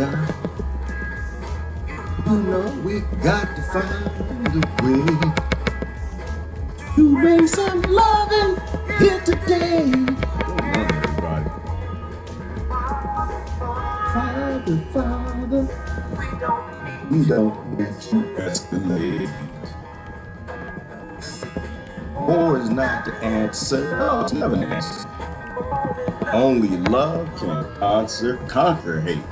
die. You know we got to find a way to bring some loving here today. Come on, everybody. Father, we don't need to escalate. War is not the answer. No, it's never an answer. Only love can conquer hate.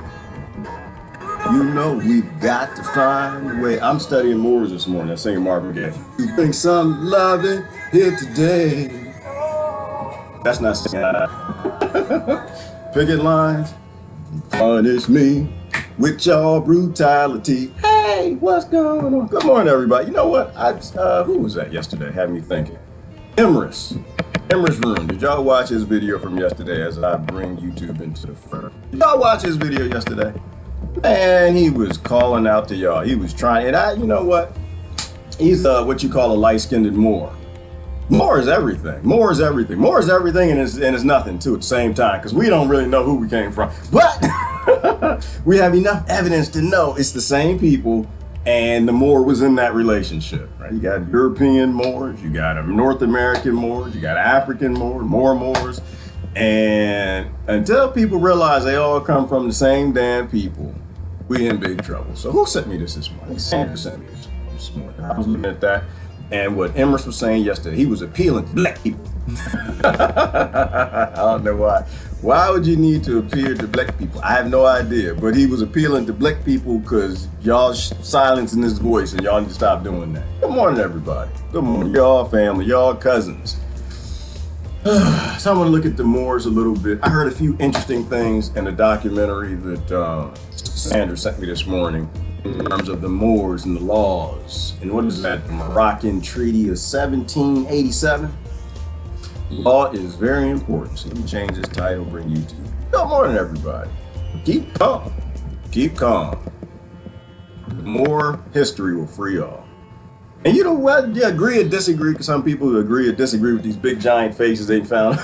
You know we've got to find a way. I'm studying Moorism this morning. I'm singing Marvin Gaye. You bring some loving here today. That's not singing. Picket lines. Punish me with your brutality. Hey, what's going on? Good morning, everybody. You know what? Who was that yesterday? Had me thinking. Emrys Room. Did y'all watch his video from yesterday as I bring YouTube into the front? Did y'all watch his video yesterday? Man, he was calling out to y'all. He was trying, and you know what? He's what you call a light-skinned Moor. Moor is everything. Moor is everything. Moor is everything, and it's nothing too at the same time, because we don't really know who we came from. But we have enough evidence to know it's the same people, and the Moor was in that relationship, right? You got European Moors, you got North American Moors, you got African Moors, and until people realize they all come from the same damn people, we in big trouble. So who sent me this morning? Sandra sent me this morning. I was looking at that, and what Emrys was saying yesterday, he was appealing to black people. I don't know why. Why would you need to appeal to black people? I have no idea, but he was appealing to black people because y'all silencing his voice, and y'all need to stop doing that. Good morning, everybody. Good morning, y'all family, y'all cousins. So I want to look at the Moors a little bit. I heard a few interesting things in a documentary that Sandra sent me this morning in terms of the Moors and the laws. And what is that? The Moroccan Treaty of 1787? Law is very important. So let me change this title, bring you to. Good morning, everybody. Keep calm. Keep calm. More history will free all. And you know what? You agree or disagree, because some people agree or disagree with these big giant faces they found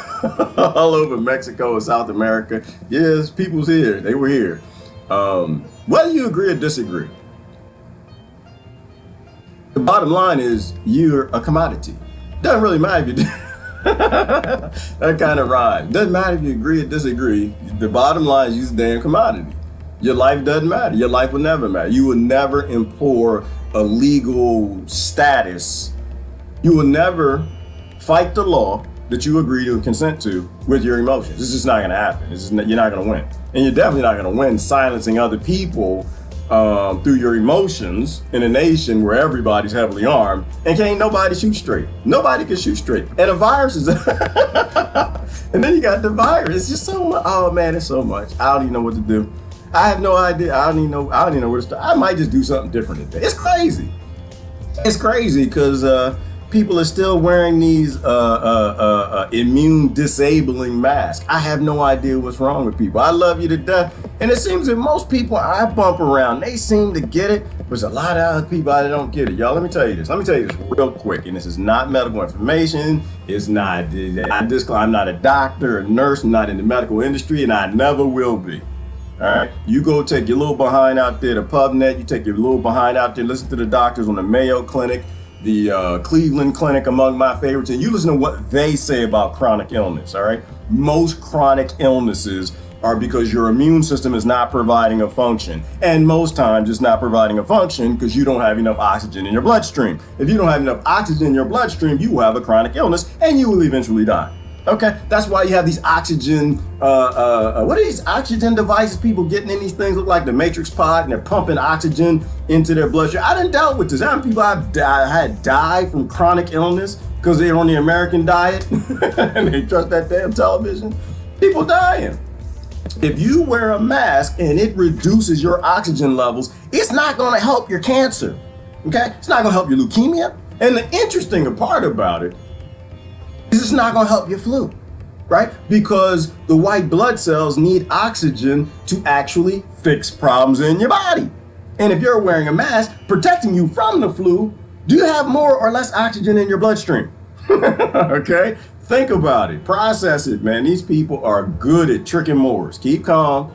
all over Mexico and South America. Yes, people's here. They were here. Whether you agree or disagree, the bottom line is you're a commodity. Doesn't really matter if you do. That kind of rhyme. Doesn't matter if you agree or disagree. The bottom line is you're a damn commodity. Your life doesn't matter. Your life will never matter. You will never implore a legal status. You will never fight the law that you agree to and consent to with your emotions. It's just not going to happen. You're not going to win. And you're definitely not going to win silencing other people through your emotions in a nation where everybody's heavily armed and can't nobody shoot straight. Nobody can shoot straight. And a virus is and then you got the virus. It's just so much. Oh man, it's so much. I don't even know what to do. I have no idea. I don't even know where to start. I might just do something different today. It's crazy. It's crazy because people are still wearing these immune disabling masks. I have no idea what's wrong with people. I love you to death. And it seems that most people I bump around, they seem to get it. But there's a lot of other people that don't get it. Y'all, let me tell you this. Let me tell you this real quick. And this is not medical information. It's not, I'm not a doctor, a nurse. I'm not in the medical industry, and I never will be. All right, you go take your little behind out there to PubNet. You take your little behind out there, listen to the doctors on the Mayo Clinic, the Cleveland Clinic, among my favorites, and you listen to what they say about chronic illness. All right, most chronic illnesses are because your immune system is not providing a function, and most times it's not providing a function because you don't have enough oxygen in your bloodstream. If you don't have enough oxygen in your bloodstream, you will have a chronic illness, and you will eventually die. Okay, that's why you have these oxygen, what are these oxygen devices people getting in these things? Look like the Matrix pod, and they're pumping oxygen into their bloodstream. I done dealt with this. How many people had died from chronic illness because they're on the American diet and they trust that damn television? People dying. If you wear a mask and it reduces your oxygen levels, it's not gonna help your cancer, okay? It's not gonna help your leukemia. And the interesting part about it, it's not going to help your flu, right? Because the white blood cells need oxygen to actually fix problems in your body. And if you're wearing a mask protecting you from the flu, do you have more or less oxygen in your bloodstream? Okay, think about it, process it, man. These people are good at tricking Moors. Keep calm,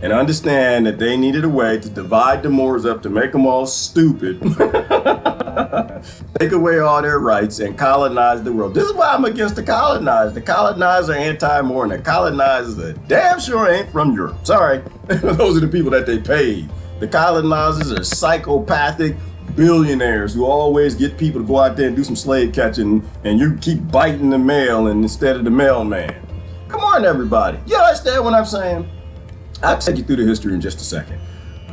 and understand that they needed a way to divide the Moors up to make them all stupid, take away all their rights, and colonize the world. This is why I'm against the colonized. The colonized are anti-Moor, and the colonizers are damn sure ain't from Europe. Sorry, those are the people that they paid. The colonizers are psychopathic billionaires who always get people to go out there and do some slave catching, and you keep biting the mail and instead of the mailman. Come on, everybody. You understand what I'm saying? I'll take you through the history in just a second.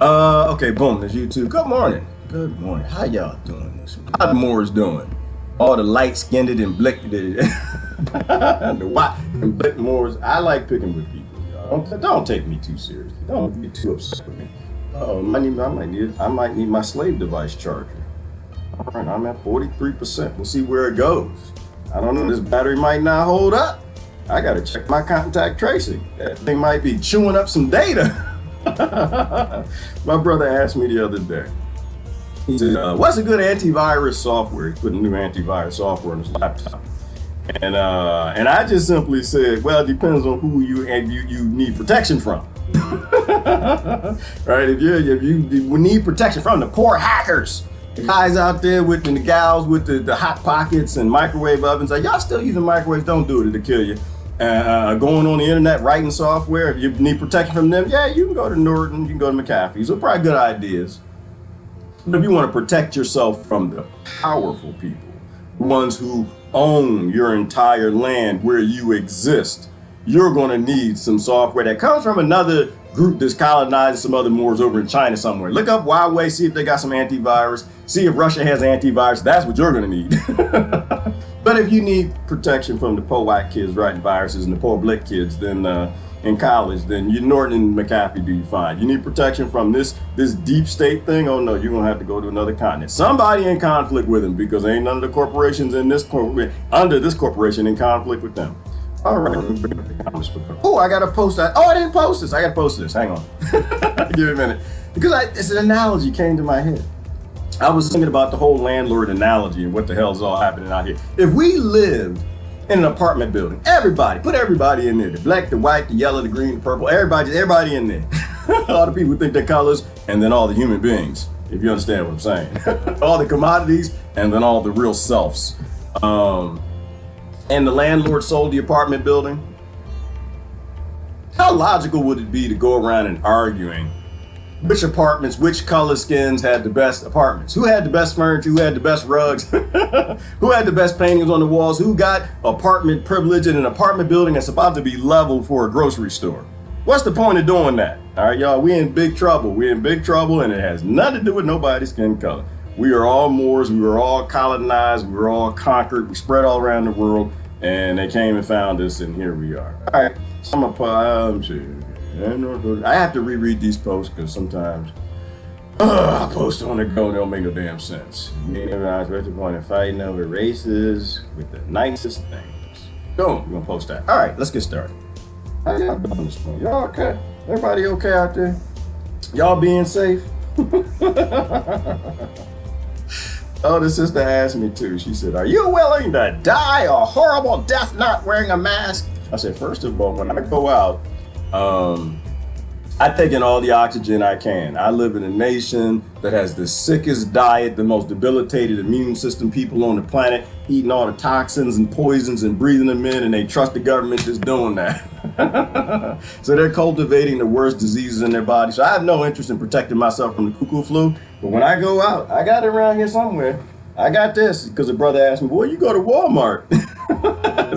Okay, boom, there's YouTube. Good morning. Good morning. How y'all doing this week? How the Moors doing? All the light-skinned and blicked, the white and blick Moors. I like picking with people, y'all. Don't take me too seriously. Don't be too upset with me. I might need my slave device charger. All right, I'm at 43%. We'll see where it goes. I don't know, this battery might not hold up. I gotta check my contact tracing. That thing might be chewing up some data. My brother asked me the other day. He said, what's a good antivirus software? He put a new antivirus software on his laptop. And I just simply said, well, it depends on who you need protection from. Right? If you need protection from the poor hackers, the guys out there with the gals with the hot pockets and microwave ovens, like y'all still using microwaves, don't do it, it'll kill you. Going on the internet, writing software, if you need protection from them, yeah, you can go to Norton, you can go to McAfee's. Those are probably good ideas. But if you want to protect yourself from the powerful people, the ones who own your entire land where you exist, you're going to need some software that comes from another group that's colonizing some other Moors over in China somewhere. Look up Huawei, see if they got some antivirus, see if Russia has antivirus. That's what you're going to need. But if you need protection from the poor white kids writing viruses and the poor black kids, then in college, then you Norton and McAfee do you fine. You need protection from this deep state thing. Oh no, you're gonna have to go to another continent. Somebody in conflict with them, because ain't none of the corporations in this under this corporation in conflict with them. All right. Oh, I gotta post that. Oh, I didn't post this. I gotta post this. Hang on. Give me a minute, because it's an analogy came to my head. I was thinking about the whole landlord analogy and what the hell is all happening out here. If we lived in an apartment building, put everybody in there, the black, the white, the yellow, the green, the purple, everybody in there. All the people who think they're colors, and then all the human beings, if you understand what I'm saying. All the commodities, and then all the real selves. And the landlord sold the apartment building. How logical would it be to go around and arguing which apartments, which color skins had the best apartments? Who had the best furniture? Who had the best rugs? Who had the best paintings on the walls? Who got apartment privilege in an apartment building that's about to be leveled for a grocery store? What's the point of doing that? All right, y'all, we in big trouble. We're in big trouble, and it has nothing to do with nobody's skin color. We are all Moors. We were all colonized. We were all conquered. We spread all around the world, and they came and found us, and here we are. All right, so I'm gonna I have to reread these posts because sometimes I post on the go and they don't make no damn sense. I was at the point of fighting over races with the nicest things. Boom, we're gonna post that. All right, let's get started. How y'all doing this morning? Y'all okay? Everybody okay out there? Y'all being safe? Oh, the sister asked me too. She said, are you willing to die a horrible death not wearing a mask? I said, first of all, when I go out, I take in all the oxygen I can. I live in a nation that has the sickest diet, the most debilitated immune system people on the planet, eating all the toxins and poisons and breathing them in, and they trust the government that's doing that. So they're cultivating the worst diseases in their body. So I have no interest in protecting myself from the cuckoo flu. But when I go out, I got it around here somewhere. I got this because a brother asked me, boy, you go to Walmart.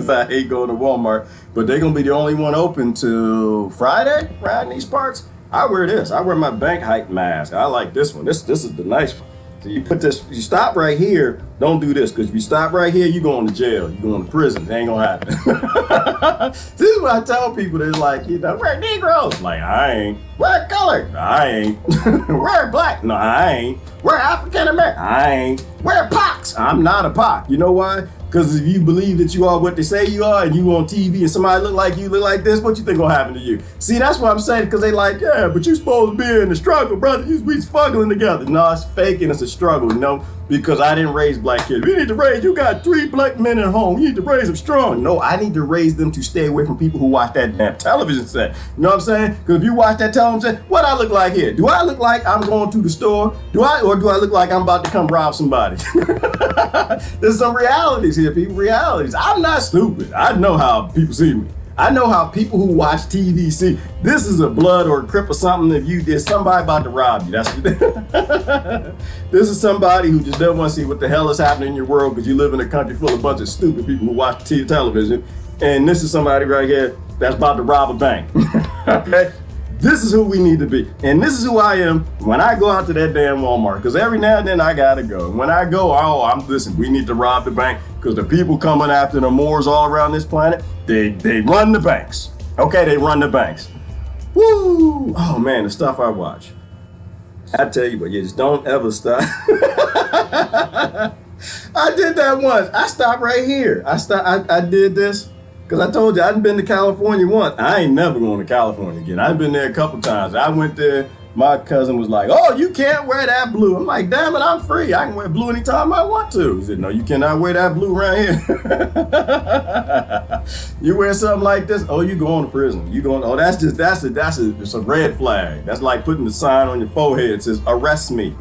I hate going to Walmart, but they're going to be the only one open till Friday around these parts. I wear this. I wear my bank hype mask. I like this one. This is the nice one. So you put this, you stop right here. Don't do this, because if you stop right here, you're going to jail. You're going to prison. It ain't going to happen. This is what I tell people. They're like, we're Negroes. Like, I ain't. We're colored. I ain't. We're black. No, I ain't. We're African American. I ain't. We're pox. I'm not a pox. You know why? Because if you believe that you are what they say you are, and you on TV and somebody look like you, look like this, what you think gonna happen to you? See, that's what I'm saying, because they like, yeah, but you supposed to be in the struggle, brother. We struggling together. No, it's fake and it's a struggle, you know, because I didn't raise black kids. You need to raise, you got 3 black men at home. You need to raise them strong. No, I need to raise them to stay away from people who watch that damn television set. You know what I'm saying? Because if you watch that television set, what I look like here? Do I look like I'm going to the store? Or do I look like I'm about to come rob somebody? There's some realities here, people. Realities. I'm not stupid. I know how people see me. I know how people who watch TV see. This is a blood or a crip or something. If there's somebody about to rob you, that's what this is somebody who just doesn't want to see what the hell is happening in your world because you live in a country full of a bunch of stupid people who watch television. And this is somebody right here that's about to rob a bank. Okay? This is who we need to be. And this is who I am when I go out to that damn Walmart. Because every now and then I gotta go. When I go, listen, we need to rob the bank because the people coming after the Moors all around this planet, they run the banks. Okay, they run the banks. Woo! Oh man, the stuff I watch. I tell you what, you just don't ever stop. I did that once. I stopped right here. I did this. Because I told you, I'd been to California once. I ain't never going to California again. I've been there a couple times. I went there, my cousin was like, oh, you can't wear that blue. I'm like, damn it, I'm free. I can wear blue anytime I want to. He said, no, you cannot wear that blue around here. You wear something like this, oh, you going to prison. You going, oh, that's a red flag. That's like putting the sign on your forehead that says, arrest me.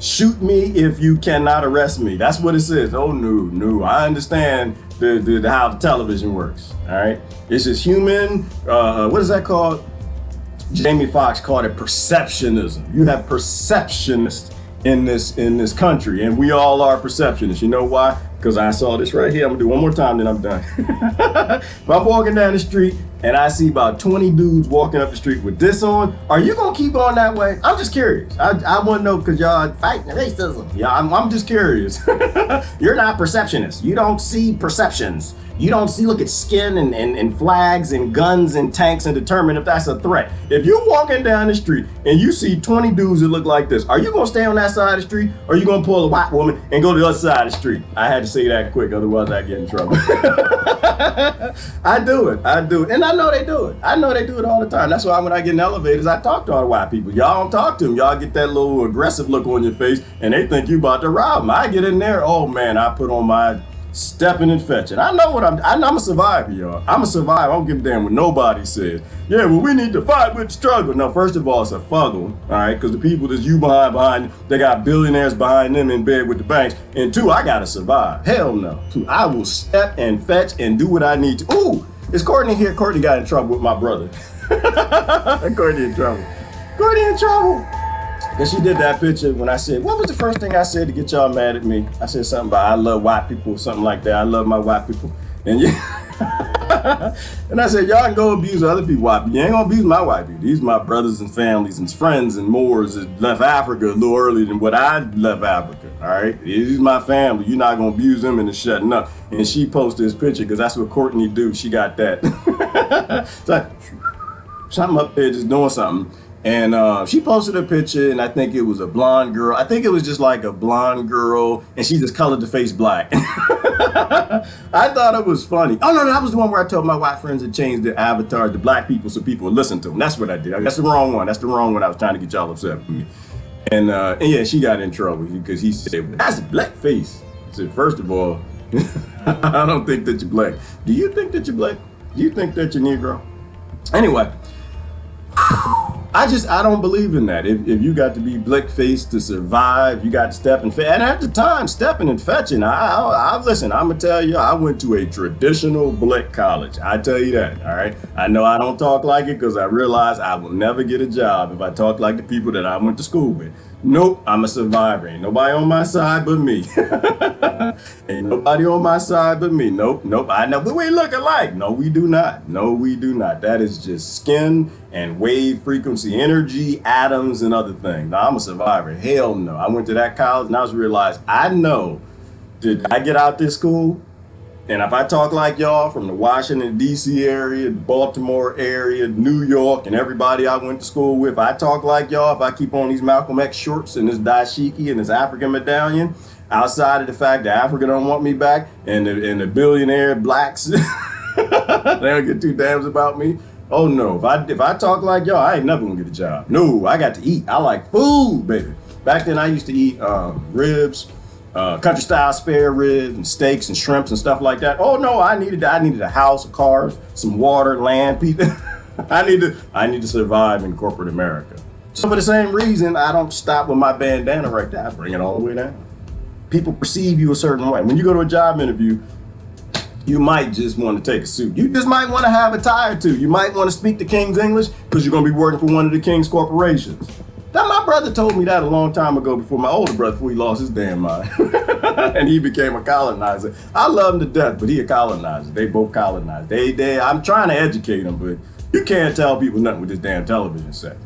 Shoot me if you cannot arrest me. That's what it says. Oh, no, I understand how the television works. All right, it's just human. What is that called? Jamie Foxx called it perceptionism. You have perceptionists in this country, and we all are perceptionists. You know why? Because I saw this right here. I'm gonna do one more time, then I'm done. If I'm walking down the street and I see about 20 dudes walking up the street with this on, are you gonna keep on that way? I'm just curious. I want to know because y'all fighting racism. Yeah, I'm just curious. You're not perceptionists. You don't see perceptions. You don't see, look at skin and flags and guns and tanks and determine if that's a threat. If you're walking down the street and you see 20 dudes that look like this, are you gonna stay on that side of the street or are you gonna pull a white woman and go to the other side of the street? I had to say that quick, otherwise I'd get in trouble. I do it. And I know they do it. I know they do it all the time. That's why when I get in elevators, I talk to all the white people. Y'all don't talk to them. Y'all get that little aggressive look on your face and they think you about to rob them. I get in there, oh man, I put on my stepping and fetching. I know what I'm a survivor, y'all. I'm a survivor. I don't give a damn what nobody says. Yeah, well, we need to fight with the struggle. No, first of all, it's a fuggle, all right? Because the people that's you behind, they got billionaires behind them in bed with the banks. And 2, I gotta survive. Hell no. 2, I will step and fetch and do what I need to. Ooh, is Courtney here? Courtney got in trouble with my brother. Courtney in trouble. Courtney in trouble. Because she did that picture when I said, what was the first thing I said to get y'all mad at me? I said something about I love white people, something like that. I love my white people. And and I said, y'all can go abuse other people white people. You ain't gonna abuse my white people. These are my brothers and families and friends and Moors that left Africa a little earlier than what I left Africa, all right? These is my family. You're not gonna abuse them into shutting up. And she posted this picture because that's what Courtney do. She got that. It's like, something up there just doing something. And she posted a picture, and I think it was a blonde girl. I think it was just like a blonde girl, and she just colored the face black. I thought it was funny. Oh, no, that was the one where I told my white friends to change their avatars to black people so people would listen to them. That's what I did. That's the wrong one. That's the wrong one. I was trying to get y'all upset with me. And yeah, she got in trouble because he said, that's blackface. I said, first of all, I don't think that you're black. Do you think that you're black? Do you think that you're Negro? Anyway. I don't believe in that. If you got to be black-faced to survive, you got to step and fetch. And at the time, stepping and fetching, listen, I'm going to tell you, I went to a traditional black college. I tell you that, all right? I know I don't talk like it because I realize I will never get a job if I talk like the people that I went to school with. Nope, I'm a survivor. Ain't nobody on my side but me. Ain't nobody on my side but me. Nope. I know, but we look alike. No, we do not. No, we do not. That is just skin and wave frequency, energy, atoms, and other things. Now, I'm a survivor. Hell no. I went to that college and I was realized, I know, did I get out this school? And if I talk like y'all from the Washington, D.C. area, Baltimore area, New York, and everybody I went to school with, if I talk like y'all, if I keep on these Malcolm X shorts and this dashiki and this African medallion, outside of the fact that Africa don't want me back and the billionaire blacks, they don't get too damns about me. Oh no, if I talk like y'all, I ain't never gonna get a job. No, I got to eat. I like food, baby. Back then I used to eat ribs, country style spare ribs and steaks and shrimps and stuff like that. Oh no, I needed a house, cars, some water, land, people. I need to survive in corporate America. So for the same reason, I don't stop with my bandana right there. I bring it all the way down. People perceive you a certain way. When you go to a job interview, you might just want to take a suit. You just might want to have a tie or two. You might want to speak the King's English because you're going to be working for one of the King's corporations. That my brother told me that a long time ago before my older brother, before he lost his damn mind. And he became a colonizer. I love him to death, but he a colonizer. They both colonized. I'm trying to educate them, but you can't tell people nothing with this damn television set.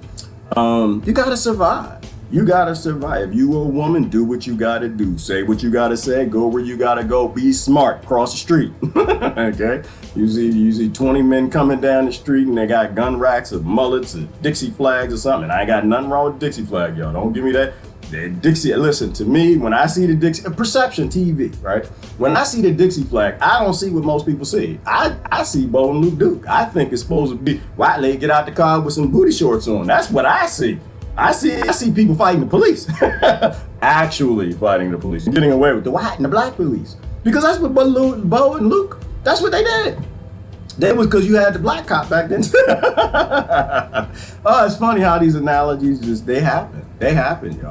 You got to survive. You gotta survive. If you a woman, do what you gotta do. Say what you gotta say. Go where you gotta go. Be smart. Cross the street. Okay. You see 20 men coming down the street and they got gun racks of mullets or Dixie flags or something. I ain't got nothing wrong with Dixie flag, y'all. Don't give me that. Dixie. Listen to me. When I see the Dixie, perception TV, right? When I see the Dixie flag, I don't see what most people see. I see Bo and Luke Duke. I think it's supposed to be white lady get out the car with some booty shorts on. That's what I see. I see people fighting the police, actually fighting the police, getting away with the white and the black police. Because that's what Bo and Luke, that's what they did. That was because you had the black cop back then. Oh, it's funny how these analogies just, they happen. They happen, yo.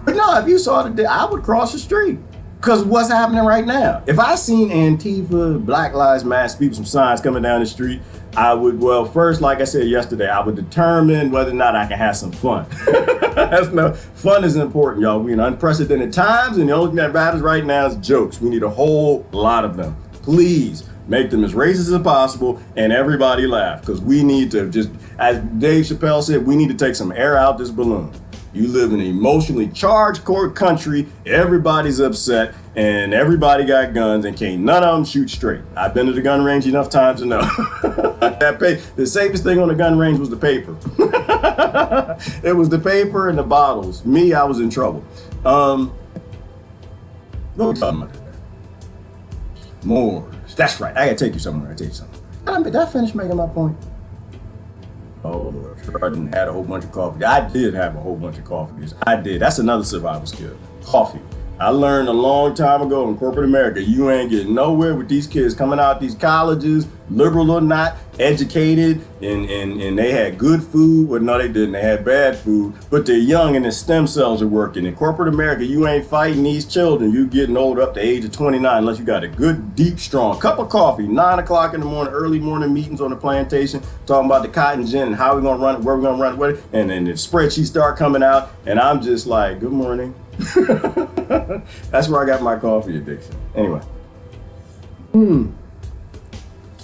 But no, if you saw I would cross the street. Because what's happening right now? If I seen Antifa, Black Lives Matter, people, some signs coming down the street, I would, well, first, like I said yesterday, I would determine whether or not I can have some fun. Fun is important, y'all. We're in unprecedented times, and the only thing that matters right now is jokes. We need a whole lot of them. Please make them as racist as possible, and everybody laugh, because we need to just, as Dave Chappelle said, we need to take some air out this balloon. You live in an emotionally charged country, everybody's upset, and everybody got guns, and can't none of them shoot straight. I've been to the gun range enough times to know. The safest thing on the gun range was the paper. It was the paper and the bottles. Me, I was in trouble. What were we talking about today? Moors. That's right. I gotta take you somewhere. Did I finish making my point? Oh, Lord. I didn't have a whole bunch of coffee. I did have a whole bunch of coffee. I did. That's another survival skill. Coffee. I learned a long time ago in corporate America, you ain't getting nowhere with these kids coming out these colleges, liberal or not, educated, and they had good food. Well, no, they didn't. They had bad food, but they're young and their stem cells are working. In corporate America, you ain't fighting these children. You getting old up to the age of 29 unless you got a good, deep, strong cup of coffee, 9 o'clock in the morning, early morning meetings on the plantation, talking about the cotton gin and how we're going to run it, where we're going to run it, with it. And then the spreadsheets start coming out, and I'm just like, good morning. That's where I got my coffee addiction. Anyway.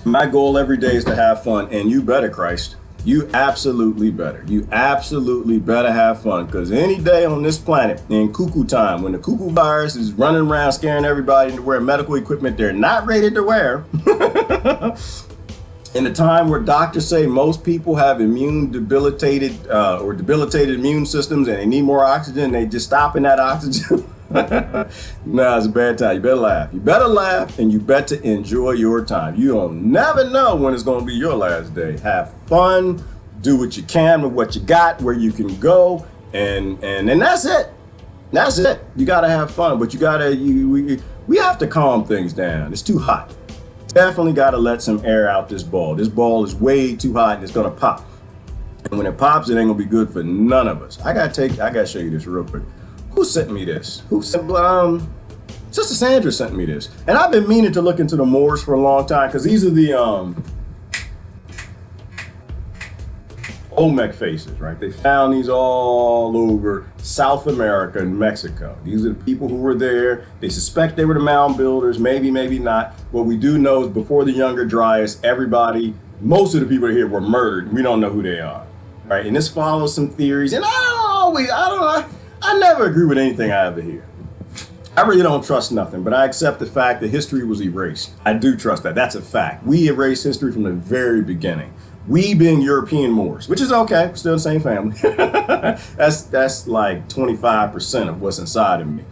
My goal every day is to have fun, and you better, Christ. You absolutely better. You absolutely better have fun, because any day on this planet, in cuckoo time, when the cuckoo virus is running around scaring everybody into wearing medical equipment they're not rated to wear, in a time where doctors say most people have debilitated immune systems and they need more oxygen, they just stopping that oxygen. Nah, it's a bad time. You better laugh. You better laugh, and you better enjoy your time. You don't never know when it's going to be your last day. Have fun. Do what you can with what you got, where you can go, and that's it. That's it. You got to have fun, but we have to calm things down. It's too hot. Definitely got to let some air out this ball. This ball is way too hot and it's going to pop. And when it pops, it ain't going to be good for none of us. I got to show you this real quick. Who sent me this? Sister Sandra sent me this. And I've been meaning to look into the Moors for a long time, because these are the Olmec faces, right? They found these all over South America and Mexico. These are the people who were there. They suspect they were the mound builders, maybe, maybe not. What we do know is before the Younger Dryas, most of the people here were murdered. We don't know who they are, right? And this follows some theories, and I never agree with anything I ever hear. I really don't trust nothing, but I accept the fact that history was erased. I do trust that. That's a fact. We erased history from the very beginning. We being European Moors, which is okay, still the same family. that's like 25% of what's inside of me.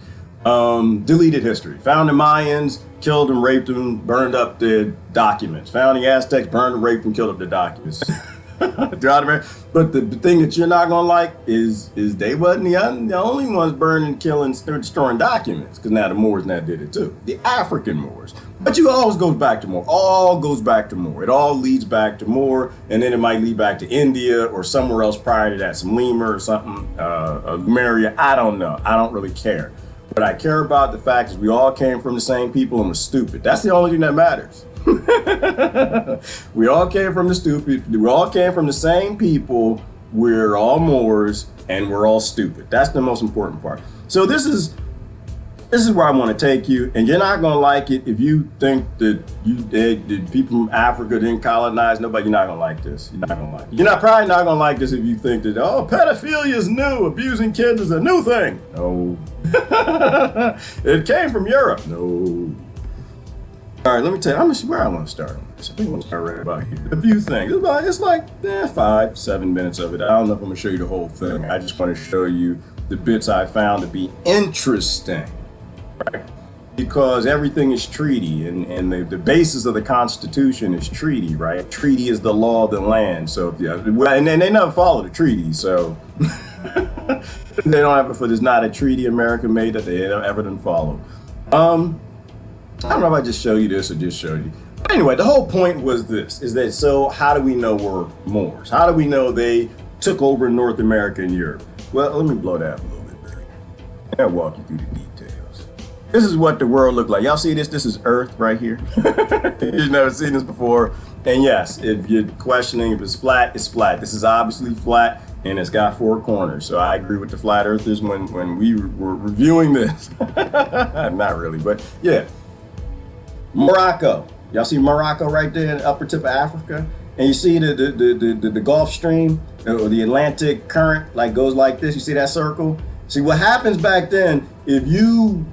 Deleted history. Found the Mayans, killed them, raped them, burned up the documents. Found the Aztecs, burned them, raped them, killed up the documents. But the thing that you're not gonna like is they wasn't the only ones burning, killing, destroying documents, because now the Moors now did it too. The African Moors. But you always goes back to more. All goes back to more. It all leads back to more, and then it might lead back to India or somewhere else prior to that, some Lemur or something, Lemuria. I don't know. I don't really care. What I care about the fact is we all came from the same people and we're stupid. That's the only thing that matters. We all came from the stupid. We all came from the same people. We're all Moors and we're all stupid. That's the most important part. So this is where I want to take you, and you're not gonna like it if you think that the people from Africa didn't colonize nobody. You're not gonna like this. You're not gonna like it. You're probably not gonna like this if you think that pedophilia is new, abusing kids is a new thing. No, it came from Europe. No. All right, let me tell you where I want to start on this. I think I want to start right about here. A few things. It's like 5-7 minutes of it. I don't know if I'm gonna show you the whole thing. I just want to show you the bits I found to be interesting. Right? Because everything is treaty, and the basis of the Constitution is treaty, right? Treaty is the law of the land. So, and they never follow the treaty, so they don't have there's not a treaty America made that they ever didn't follow. I don't know if I just show you this or just show you. But anyway, the whole point was this, is that so how do we know we're Moors? How do we know they took over North America and Europe? Well, let me blow that up a little bit better. I'll walk you through the details. This is what the world looked like. Y'all see this? This is Earth right here. You've never seen this before. And yes, if you're questioning if it's flat, it's flat. This is obviously flat, and it's got 4 corners. So I agree with the flat earthers when we were reviewing this. Not really, but yeah. Morocco. Y'all see Morocco right there in the upper tip of Africa? And you see the Gulf Stream or the Atlantic current like goes like this. You see that circle? See what happens back then, if you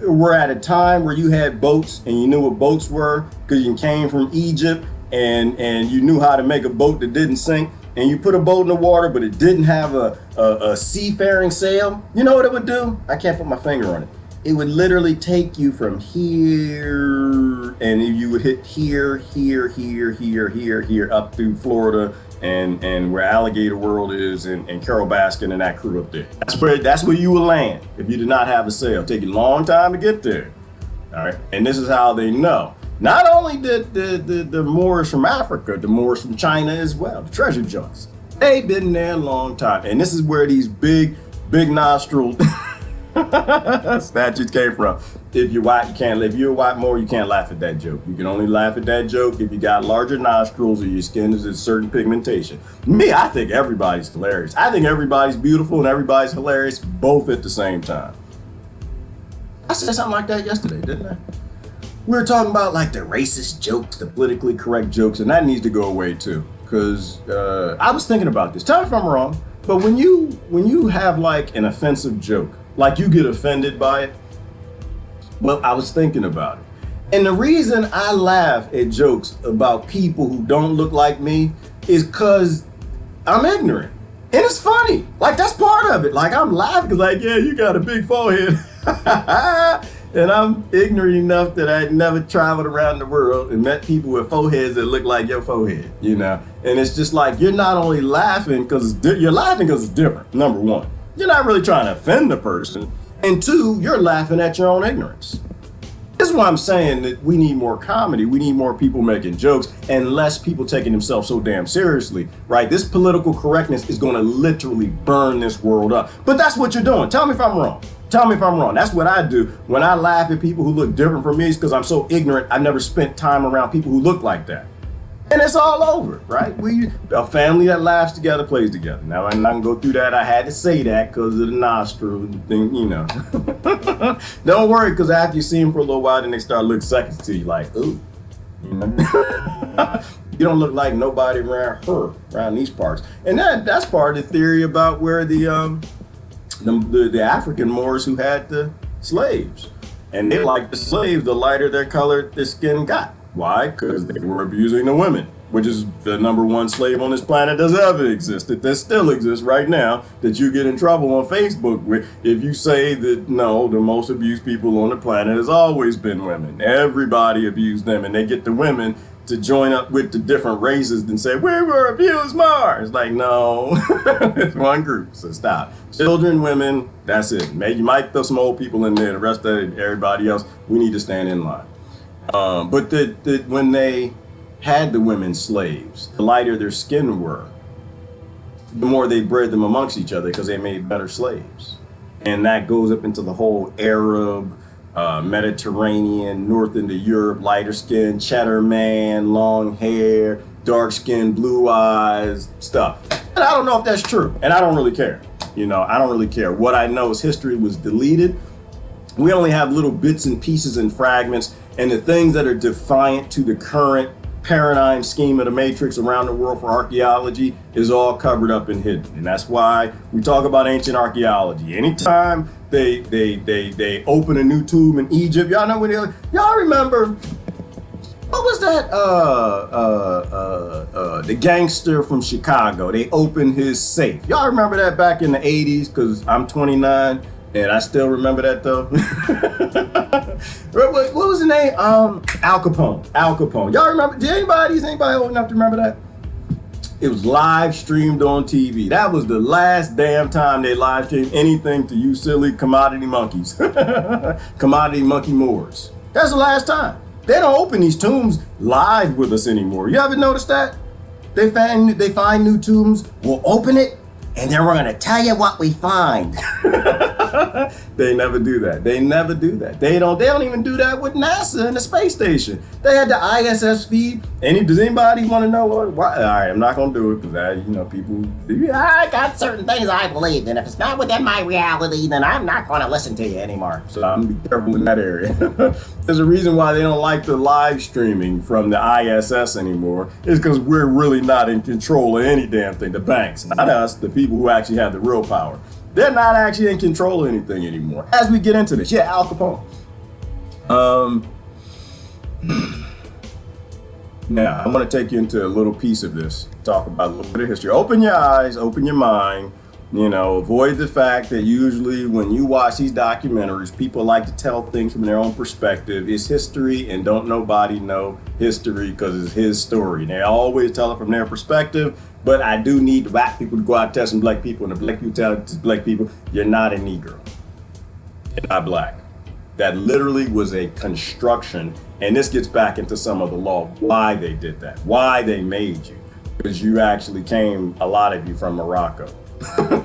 were at a time where you had boats and you knew what boats were because you came from Egypt and you knew how to make a boat that didn't sink, and you put a boat in the water but it didn't have a seafaring sail, you know what it would do? I can't put my finger on it. It would literally take you from here, and you would hit here, up through Florida and where Alligator World is and Carol Baskin and that crew up there. That's where you would land if you did not have a sail. It'd take you a long time to get there. All right, and this is how they know. Not only did the Moors from Africa, the Moors from China as well, the treasure junks. They've been there a long time, and this is where these big nostril statues came from. If you're white, you can't. If you're a white Moor, you can't laugh at that joke. You can only laugh at that joke if you got larger nostrils or your skin is a certain pigmentation. Me, I think everybody's hilarious. I think everybody's beautiful and everybody's hilarious, both at the same time. I said something like that yesterday, didn't I? We were talking about like the racist jokes, the politically correct jokes, and that needs to go away too. Because I was thinking about this. Tell me if I'm wrong, but when you have like an offensive joke, like you get offended by it. Well, I was thinking about it. And the reason I laugh at jokes about people who don't look like me is because I'm ignorant. And it's funny. Like, that's part of it. Like, I'm laughing because, like, yeah, you got a big forehead. And I'm ignorant enough that I never traveled around the world and met people with foreheads that look like your forehead, you know? And it's just like, you're not only laughing because you're laughing because it's different, number one. You're not really trying to offend the person. And 2, you're laughing at your own ignorance. This is why I'm saying that we need more comedy. We need more people making jokes and less people taking themselves so damn seriously, right? This political correctness is going to literally burn this world up. But that's what you're doing. Tell me if I'm wrong. Tell me if I'm wrong. That's what I do when I laugh at people who look different from me. It's because I'm so ignorant. I never spent time around people who look like that. And it's all over, right? A family that laughs together plays together. Now, I'm not gonna go through that. I had to say that because of the nostril thing, you know. Don't worry, because after you see them for a little while, then they start looking seconds to you like, ooh. You know? You don't look like nobody around these parts. And that's part of the theory about where the African Moors who had the slaves. And they like the slaves, the lighter their color their skin got. Why? Because they were abusing the women, which is the #1 slave on this planet that's ever existed, that still exists right now, that you get in trouble on Facebook with if you say that, no, the most abused people on the planet has always been women. Everybody abused them, and they get the women to join up with the different races and say, we were abused more. It's like, no, it's one group, so stop. Children, women, that's it. Maybe you might throw some old people in there, the rest of it, everybody else, we need to stand in line. But when they had the women slaves, the lighter their skin were, the more they bred them amongst each other because they made better slaves. And that goes up into the whole Arab, Mediterranean, north into Europe, lighter skin, cheddar man, long hair, dark skin, blue eyes, stuff. And I don't know if that's true, and I don't really care. You know, I don't really care. What I know is history was deleted. We only have little bits and pieces and fragments, and the things that are defiant to the current paradigm scheme of the matrix around the world for archaeology is all covered up and hidden. And that's why we talk about ancient archaeology. Anytime they open a new tomb in Egypt, y'all know when y'all remember what was that the gangster from Chicago, they opened his safe. Y'all remember that back in the 80s? Because I'm 29 and I still remember that though. What was the name? Al Capone. Al Capone. Y'all remember? Is anybody old enough to remember that? It was live streamed on TV. That was the last damn time they live streamed anything to you silly commodity monkeys. Commodity monkey Moors. That's the last time. They don't open these tombs live with us anymore. You ever notice that? They find new tombs, we'll open it, and then we're gonna tell you what we find. They never do that. They never do that. They don't even do that with NASA and the space station. They had the ISS feed. Does anybody want to know why? All right, I'm not gonna do it because people. I got certain things I believe, and if it's not within my reality, then I'm not gonna listen to you anymore. So I'm gonna be careful in that area. There's a reason why they don't like the live streaming from the ISS anymore. Is because we're really not in control of any damn thing. The banks, not us, the people who actually have the real power. They're not actually in control of anything anymore. As we get into this, yeah, Al Capone. Now, I want to take you into a little piece of this, talk about a little bit of history. Open your eyes, open your mind, avoid the fact that usually when you watch these documentaries, people like to tell things from their own perspective. It's history, and don't nobody know history because it's his story. They always tell it from their perspective. But I do need the black people to go out and tell some black people, and the black people tell black people, you're not a Negro. You're not black. That literally was a construction, and this gets back into some of the law, why they did that, why they made you. Because you actually came, a lot of you, from Morocco.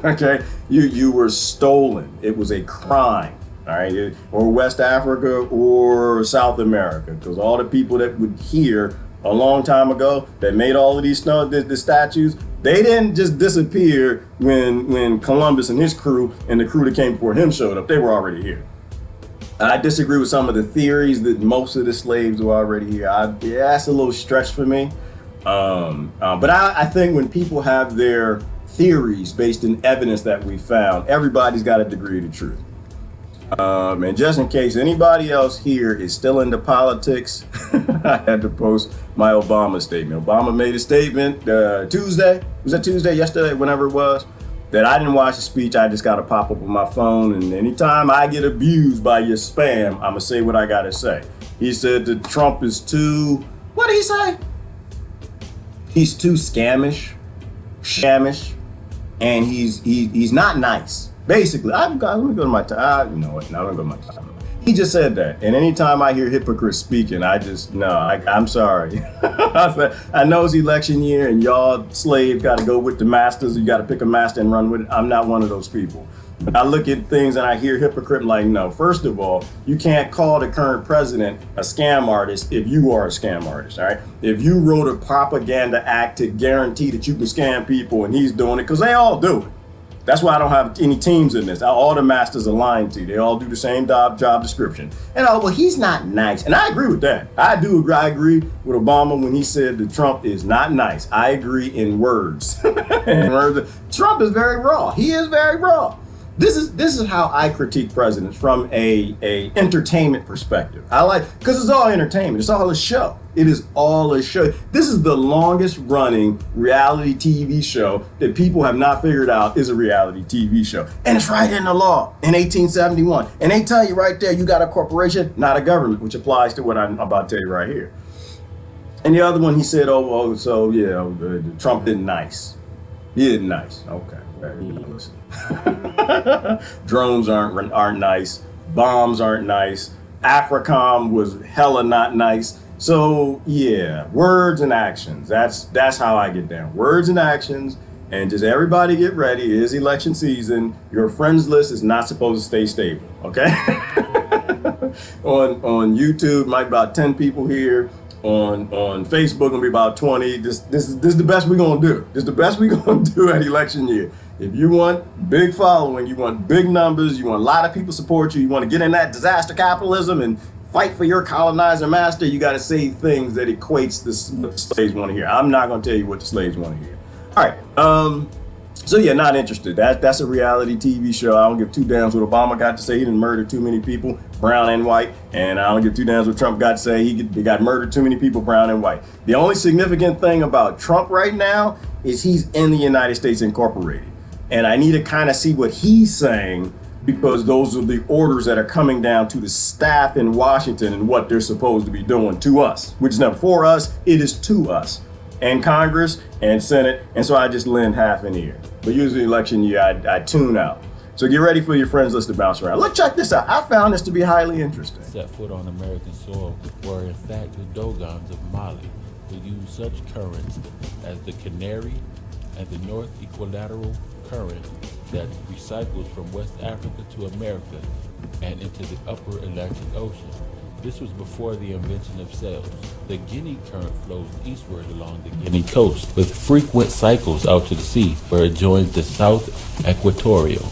Okay? You were stolen. It was a crime. All right? Or West Africa or South America. Because all the people that would hear a long time ago that made all of these the statues, they didn't just disappear when Columbus and his crew and the crew that came before him showed up. They were already here. I disagree with some of the theories that most of the slaves were already here. That's a little stretch for me. But I think when people have their theories based in evidence that we found, everybody's got a degree of the truth. And just in case anybody else here is still into politics, I had to post my Obama statement. Obama made a statement Tuesday. Was that Tuesday? Yesterday? Whenever it was. That I didn't watch the speech. I just got to pop up on my phone. And anytime I get abused by your spam, I'm going to say what I got to say. He said that Trump is too, what did he say? He's too shamish, and he's not nice. Basically, let me go to my time. You know what? Now I'm going to go to my time. He just said that. And anytime I hear hypocrites speaking, I'm sorry. I know it's election year and y'all slaves got to go with the masters. You got to pick a master and run with it. I'm not one of those people. But I look at things and I hear hypocrite, I'm like, no, first of all, you can't call the current president a scam artist if you are a scam artist, all right? If you wrote a propaganda act to guarantee that you can scam people and he's doing it, because they all do it. That's why I don't have any teams in this. All the masters are lying to you. They all do the same job description. And well, he's not nice. And I agree with that. I agree with Obama when he said that Trump is not nice. I agree in words. Trump is very raw. He is very raw. This is how I critique presidents from a entertainment perspective. I like, because it's all entertainment. It's all a show. It is all a show. This is the longest running reality TV show that people have not figured out is a reality TV show. And it's right in the law in 1871. And they tell you right there, you got a corporation, not a government, which applies to what I'm about to tell you right here. And the other one, he said, oh, well, so yeah, Trump did nice. He did nice. Okay. Listen. Drones aren't nice. Bombs aren't nice. AFRICOM was hella not nice. So yeah, words and actions. That's how I get down. Words and actions, and just everybody get ready. It is election season. Your friends list is not supposed to stay stable. Okay. on YouTube, might be about 10 people here. On Facebook, gonna be about 20. This is the best we're gonna do. This is the best we're gonna do at election year. If you want big following, you want big numbers, you want a lot of people support you, you want to get in that disaster capitalism and fight for your colonizer master, you got to say things that equates to what the slaves want to hear. I'm not gonna tell you what the slaves want to hear. All right. So yeah, not interested. That's a reality TV show. I don't give two damns what Obama got to say. He didn't murder too many people, brown and white. And I don't give two damns what Trump got to say. He got murdered too many people, brown and white. The only significant thing about Trump right now is he's in the United States Incorporated. And I need to kind of see what he's saying, because those are the orders that are coming down to the staff in Washington and what they're supposed to be doing to us, which is not for us, it is to us. And Congress and Senate, and so I just lend half an ear. But usually election year, I tune out. So get ready for your friends list to bounce around. Look, check this out. I found this to be highly interesting. Set foot on American soil were in fact the Dogons of Mali, who used such currents as the Canary and the North Equilateral Current that recycled from West Africa to America and into the upper Atlantic Ocean. This was before the invention of sails. The Guinea current flows eastward along the Guinea coast, with frequent cycles out to the sea, where it joins the South Equatorial.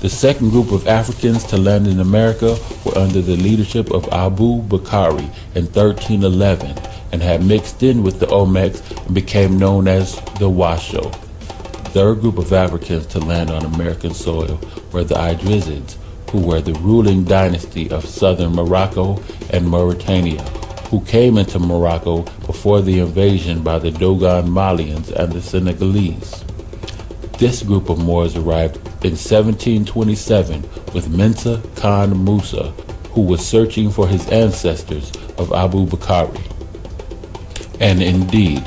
The second group of Africans to land in America were under the leadership of Abu Bakari in 1311, and had mixed in with the Olmecs and became known as the Washoe. The third group of Africans to land on American soil were the Idrisids, who were the ruling dynasty of southern Morocco and Mauritania, who came into Morocco before the invasion by the Dogon Malians and the Senegalese. This group of Moors arrived in 1727 with Mensa Khan Musa, who was searching for his ancestors of Abu Bakari. And indeed,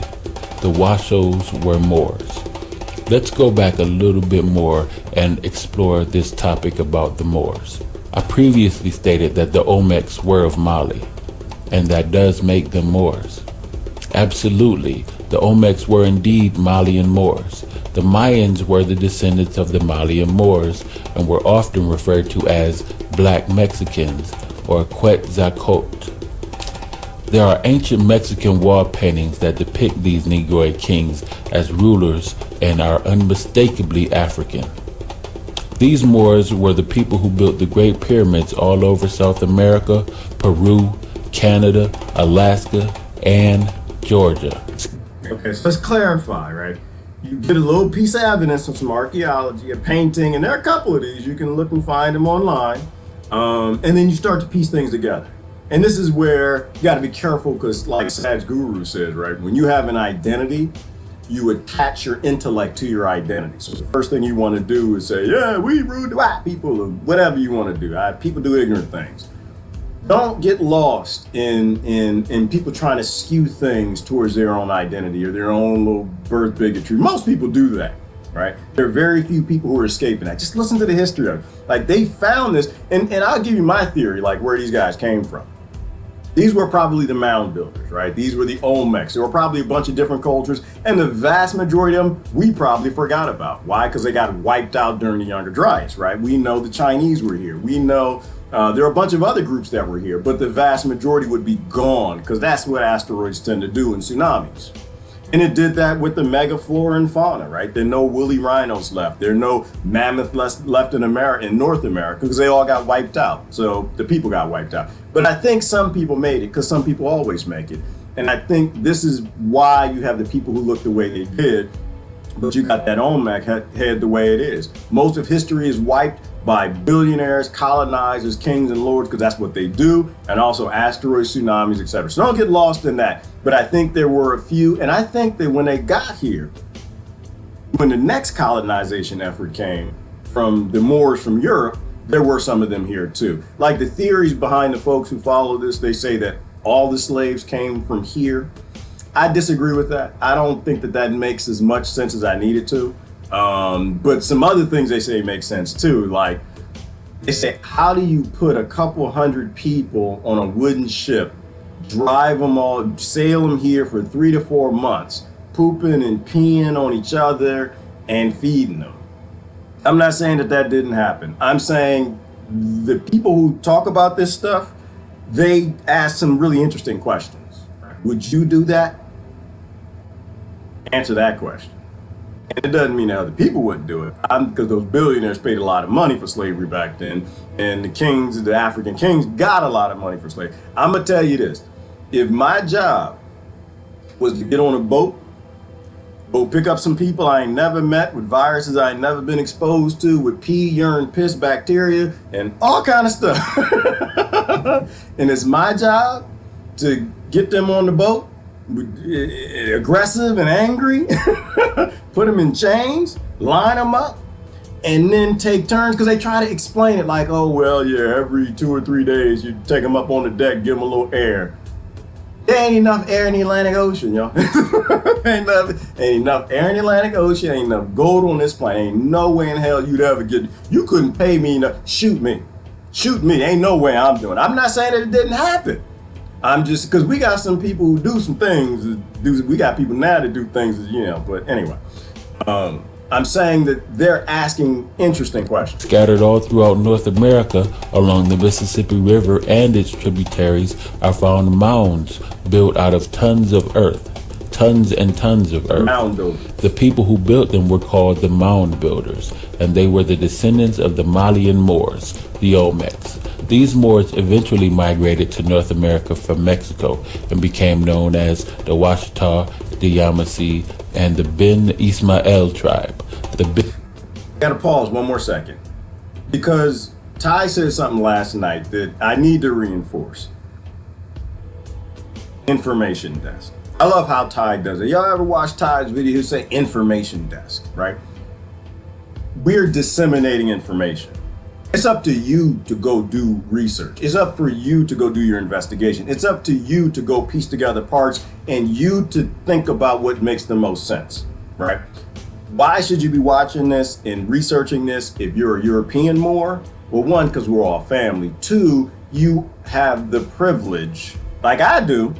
the Washoes were Moors. Let's go back a little bit more and explore this topic about the Moors. I previously stated that the Olmecs were of Mali, and that does make them Moors. Absolutely, the Olmecs were indeed Malian Moors. The Mayans were the descendants of the Malian Moors and were often referred to as Black Mexicans or Quetzalcoatl. There are ancient Mexican wall paintings that depict these Negroid kings as rulers and are unmistakably African. These Moors were the people who built the Great Pyramids all over South America, Peru, Canada, Alaska, and Georgia. Okay, so let's clarify, right? You get a little piece of evidence of some archaeology, a painting, and there are a couple of these. You can look and find them online, and then you start to piece things together. And this is where you got to be careful, because like Saj Guru says, right, when you have an identity, you attach your intellect to your identity. So the first thing you want to do is say, yeah, we rude to white people, or whatever you want to do. People do ignorant things. Don't get lost in people trying to skew things towards their own identity or their own little birth bigotry. Most people do that, right? There are very few people who are escaping that. Just listen to the history of it. Like, they found this, and I'll give you my theory, like where these guys came from. These were probably the mound builders, right? These were the Olmecs. There were probably a bunch of different cultures, and the vast majority of them we probably forgot about. Why? Because they got wiped out during the Younger Dryas, right? We know the Chinese were here. We know there are a bunch of other groups that were here, but the vast majority would be gone, because that's what asteroids tend to do in tsunamis. And it did that with the mega flora and fauna, right? There are no woolly rhinos left. There are no mammoth left in North America, because they all got wiped out. So the people got wiped out. But I think some people made it, because some people always make it. And I think this is why you have the people who look the way they did, But you got that Olmec head the way it is. Most of history is wiped by billionaires, colonizers, kings, and lords, because that's what they do, and also asteroids, tsunamis, etc. So don't get lost in that. But I think there were a few, and I think that when they got here, when the next colonization effort came from the Moors from Europe, there were some of them here too. Like the theories behind the folks who follow this, they say that all the slaves came from here. I disagree with that. I don't think that that makes as much sense as I need it to. But some other things they say make sense too. Like they say, how do you put a couple hundred people on a wooden ship, drive them all, sail them here for 3 to 4 months, pooping and peeing on each other and feeding them? I'm not saying that that didn't happen. I'm saying the people who talk about this stuff, they ask some really interesting questions. Would you do that? Answer that question. And it doesn't mean that other people wouldn't do it, because those billionaires paid a lot of money for slavery back then, and the kings, the African kings, got a lot of money for slavery. I'm gonna tell you this: if my job was to get on a boat, go pick up some people I ain't never met with viruses I ain't never been exposed to, with pee, urine, piss, bacteria, and all kind of stuff, and it's my job to get them on the boat, aggressive and angry, put them in chains, line them up, and then take turns, because they try to explain it like, oh, well, yeah, every 2 or 3 days you take them up on the deck, give them a little air. There ain't enough air in the Atlantic Ocean, y'all. ain't enough air in the Atlantic Ocean, ain't enough gold on this planet. Ain't no way in hell you'd ever get, you couldn't pay me enough. Shoot me, ain't no way I'm doing it. I'm not saying that it didn't happen. I'm just, because we got some people who do some things, we got people now that do things, but anyway. I'm saying that they're asking interesting questions. Scattered all throughout North America along the Mississippi River and its tributaries are found mounds built out of tons of earth. Tons and tons of earth. Mound builders. The people who built them were called the mound builders, and they were the descendants of the Malian Moors, the Olmecs. These Moors eventually migrated to North America from Mexico and became known as the Washita, the Yamasee, and the Ben Ismael tribe. Gotta pause 1 more second, because Ty said something last night that I need to reinforce. Information desk. I love how Ty does it. Y'all ever watch Ty's video? He'll say information desk, right? We're disseminating information. It's up to you to go do research. It's up for you to go do your investigation. It's up to you to go piece together parts and you to think about what makes the most sense, right? Why should you be watching this and researching this if you're a European Moor? Well, 1, because we're all family. 2, you have the privilege, like I do,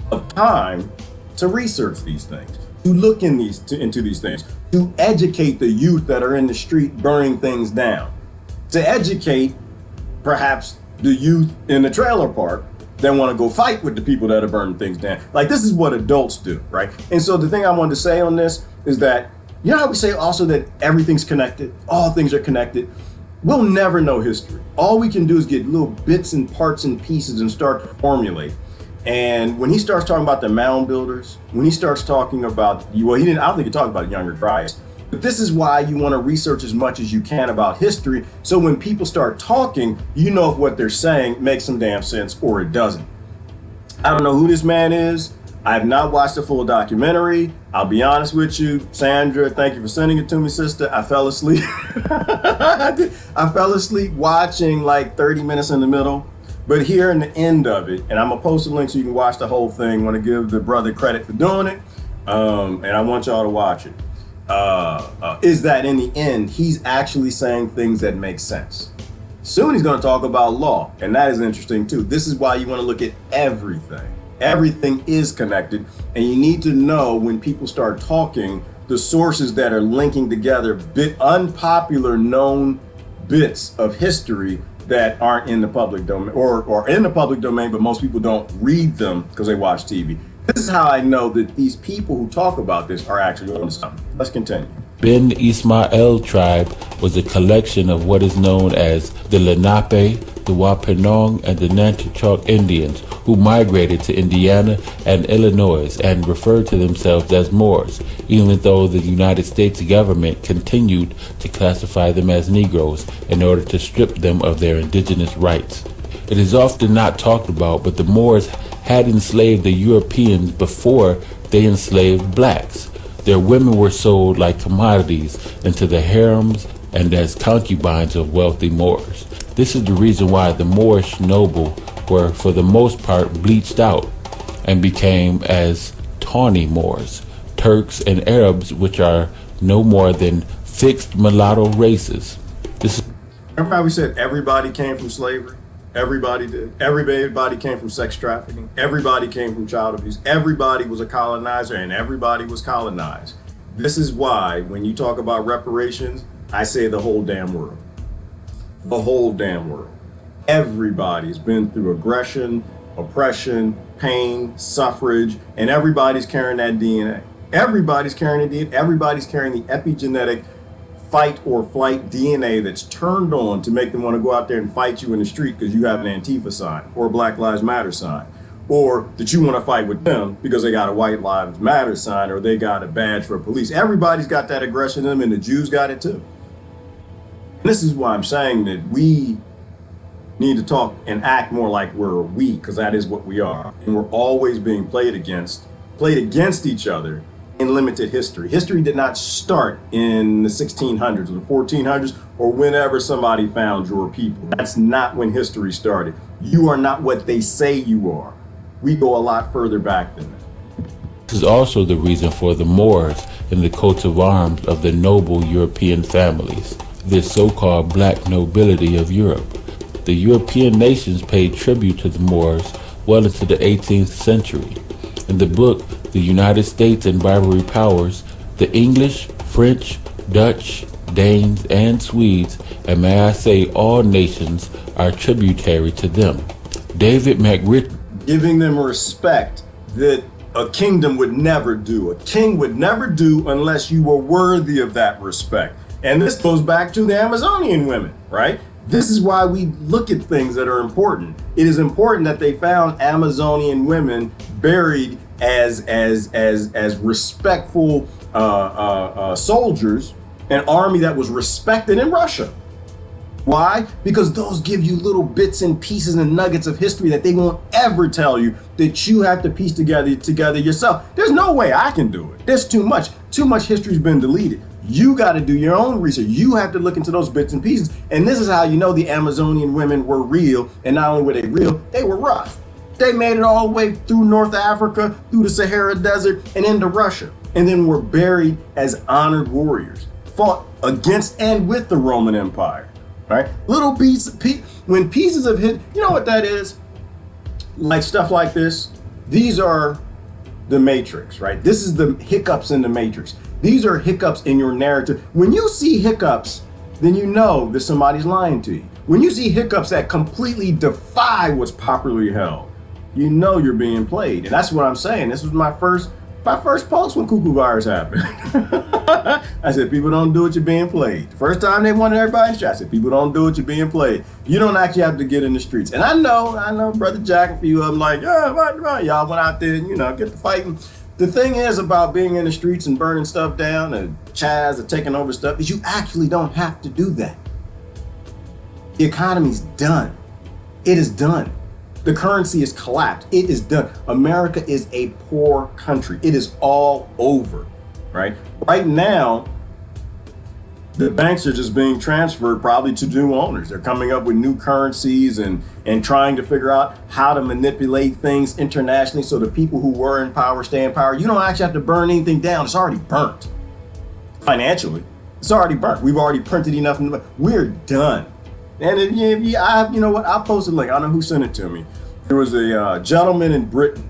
of time to research these things, to look into these things, to educate the youth that are in the street burning things down, to educate perhaps the youth in the trailer park that want to go fight with the people that are burning things down. Like, this is what adults do, right? And so the thing I wanted to say on this is that, you know how we say also that everything's connected, all things are connected? We'll never know history. All we can do is get little bits and parts and pieces and start to formulate. And when he starts talking about the mound builders, when he starts talking about, well, I don't think he talked about younger Dryas, but this is why you want to research as much as you can about history. So when people start talking, you know if what they're saying makes some damn sense or it doesn't. I don't know who this man is. I have not watched the full documentary. I'll be honest with you, Sandra, thank you for sending it to me, sister. I fell asleep. I fell asleep watching like 30 minutes in the middle. But here in the end of it, and I'm gonna post a link so you can watch the whole thing. I want to give the brother credit for doing it, and I want y'all to watch it. Is that in the end, he's actually saying things that make sense. Soon he's going to talk about law, and that is interesting too. This is why you want to look at everything. Everything is connected, and you need to know when people start talking, the sources that are linking together unpopular known bits of history that aren't in the public domain, or in the public domain, but most people don't read them because they watch TV. This is how I know that these people who talk about this are actually on something. Let's continue. Ben Ismael tribe was a collection of what is known as the Lenape, the Wampanoag and the Nanticoke Indians, who migrated to Indiana and Illinois and referred to themselves as Moors, even though the United States government continued to classify them as Negroes in order to strip them of their indigenous rights. It is often not talked about, but the Moors had enslaved the Europeans before they enslaved blacks. Their women were sold like commodities into the harems and as concubines of wealthy Moors. This is the reason why the Moorish noble were for the most part bleached out and became as tawny Moors, Turks and Arabs, which are no more than fixed mulatto races. Remember how we said everybody came from slavery? Everybody did. Everybody came from sex trafficking. Everybody came from child abuse. Everybody was a colonizer and everybody was colonized. This is why when you talk about reparations, I say the whole damn world. The whole damn world. Everybody's been through aggression, oppression, pain, suffrage, and everybody's carrying that DNA. Everybody's carrying the DNA. Everybody's carrying the epigenetic fight or flight DNA that's turned on to make them want to go out there and fight you in the street because you have an Antifa sign or a Black Lives Matter sign, or that you want to fight with them because they got a White Lives Matter sign or they got a badge for police. Everybody's got that aggression in them, and the Jews got it too. And this is why I'm saying that we need to talk and act more like we're we, because that is what we are. And we're always being played against each other in limited history. History did not start in the 1600s or the 1400s or whenever somebody found your people. That's not when history started. You are not what they say you are. We go a lot further back than that. This is also the reason for the Moors in the coats of arms of the noble European families, this so-called black nobility of Europe. The European nations paid tribute to the Moors well into the 18th century. In the book, The United States and Barbary Powers, the English, French, Dutch, Danes, and Swedes, and may I say all nations, are tributary to them. David McRich, giving them respect that a kingdom would never do. A king would never do unless you were worthy of that respect. And this goes back to the Amazonian women, right? This is why we look at things that are important. It is important that they found Amazonian women buried as respectful soldiers, an army that was respected in Russia. Why? Because those give you little bits and pieces and nuggets of history that they won't ever tell you, that you have to piece together yourself. There's no way I can do it. There's too much. Too much history's been deleted. You got to do your own research. You have to look into those bits and pieces. And this is how you know the Amazonian women were real. And not only were they real, they were rough. They made it all the way through North Africa, through the Sahara Desert, and into Russia. And then were buried as honored warriors, fought against and with the Roman Empire, right? Little when pieces of history, you know what that is? Like stuff like this, these are the matrix, right? This is the hiccups in the matrix. These are hiccups in your narrative. When you see hiccups, then you know that somebody's lying to you. When you see hiccups that completely defy what's popularly held, you know you're being played. And that's what I'm saying. This was my first post when cuckoo virus happened. I said, people don't do it, you're being played. The first time they wanted everybody in the street, I said, people don't do it, you're being played. You don't actually have to get in the streets. And I know, Brother Jack, a few of them like, y'all went out there and, get the fighting. The thing is about being in the streets and burning stuff down and Chaz and taking over stuff is you actually don't have to do that. The economy's done. It is done. The currency is collapsed. It is done. America is a poor country. It is all over, right? Right now, the banks are just being transferred probably to new owners. They're coming up with new currencies and trying to figure out how to manipulate things internationally so the people who were in power stay in power. You don't actually have to burn anything down. It's already burnt. Financially, it's already burnt. We've already printed enough. We're done. And if you know what? I'll post a link. I don't know who sent it to me. There was a gentleman in Britain,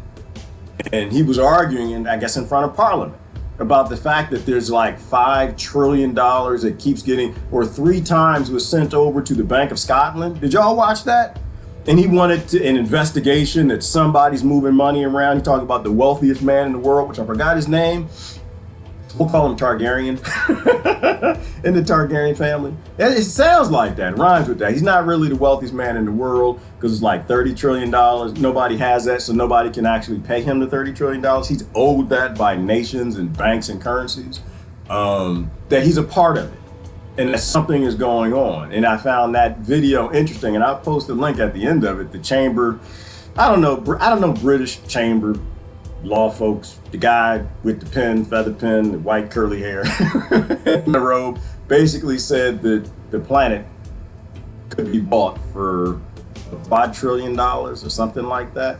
and he was arguing, in front of Parliament, about the fact that there's like $5 trillion that keeps getting, or 3 times was sent over to the Bank of Scotland. Did y'all watch that? And he wanted an investigation that somebody's moving money around. He talked about the wealthiest man in the world, which I forgot his name. we'll call him Targaryen, in the Targaryen family. It sounds like that, it rhymes with that. He's not really the wealthiest man in the world because it's like $30 trillion. Nobody has that, so nobody can actually pay him the $30 trillion. He's owed that by nations and banks and currencies, that he's a part of it. And that something is going on. And I found that video interesting, and I'll post a link at the end of it. The chamber, I don't know British chamber law folks, the guy with the pen, feather pen, the white curly hair, in the robe, basically said that the planet could be bought for $5 trillion or something like that.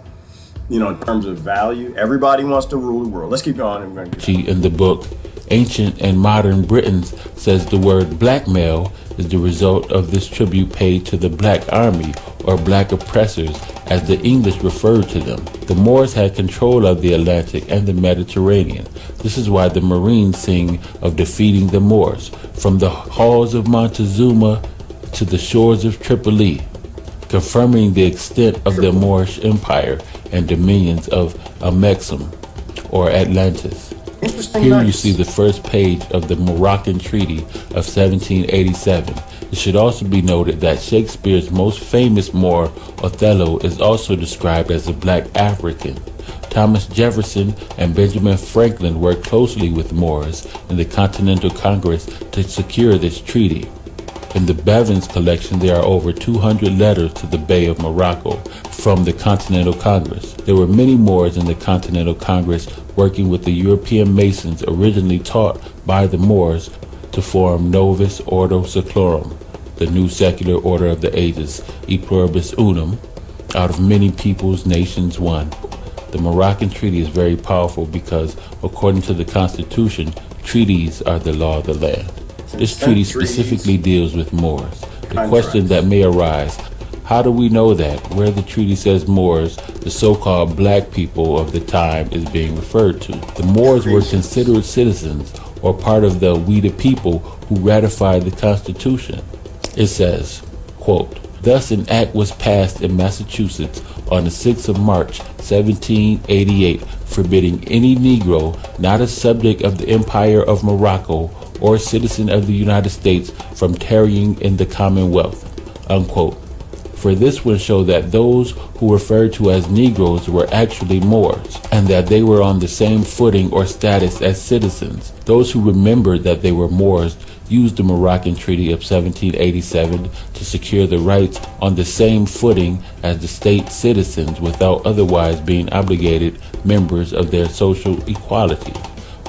You know, in terms of value, everybody wants to rule the world. Let's keep going. In the book, Ancient and Modern Britons says the word blackmail is the result of this tribute paid to the black army or black oppressors as the English referred to them. The Moors had control of the Atlantic and the Mediterranean. This is why the Marines sing of defeating the Moors, from the halls of Montezuma to the shores of Tripoli, confirming the extent of the Moorish Empire and dominions of Amexem or Atlantis. Here you see the first page of the Moroccan Treaty of 1787. It should also be noted that Shakespeare's most famous Moor, Othello, is also described as a black African. Thomas Jefferson and Benjamin Franklin worked closely with Moors in the Continental Congress to secure this treaty. In the Bevins collection, there are over 200 letters to the Bey of Morocco from the Continental Congress. There were many Moors in the Continental Congress working with the European Masons originally taught by the Moors to form Novus Ordo Seclorum, the new secular order of the ages, e pluribus unum, out of many peoples, nations, one. The Moroccan Treaty is very powerful because, according to the Constitution, treaties are the law of the land. This treaty specifically deals with Moors. The question that may arise, how do we know that where the treaty says Moors, the so-called black people of the time is being referred to? The Moors were considered citizens or part of the we the people who ratified the Constitution. It says, quote, thus an act was passed in Massachusetts on the 6th of March, 1788, forbidding any Negro not a subject of the Empire of Morocco or citizen of the United States from tarrying in the Commonwealth, unquote. For this would show that those who referred to as Negroes were actually Moors, and that they were on the same footing or status as citizens. Those who remembered that they were Moors used the Moroccan Treaty of 1787 to secure the rights on the same footing as the state citizens without otherwise being obligated members of their social equality.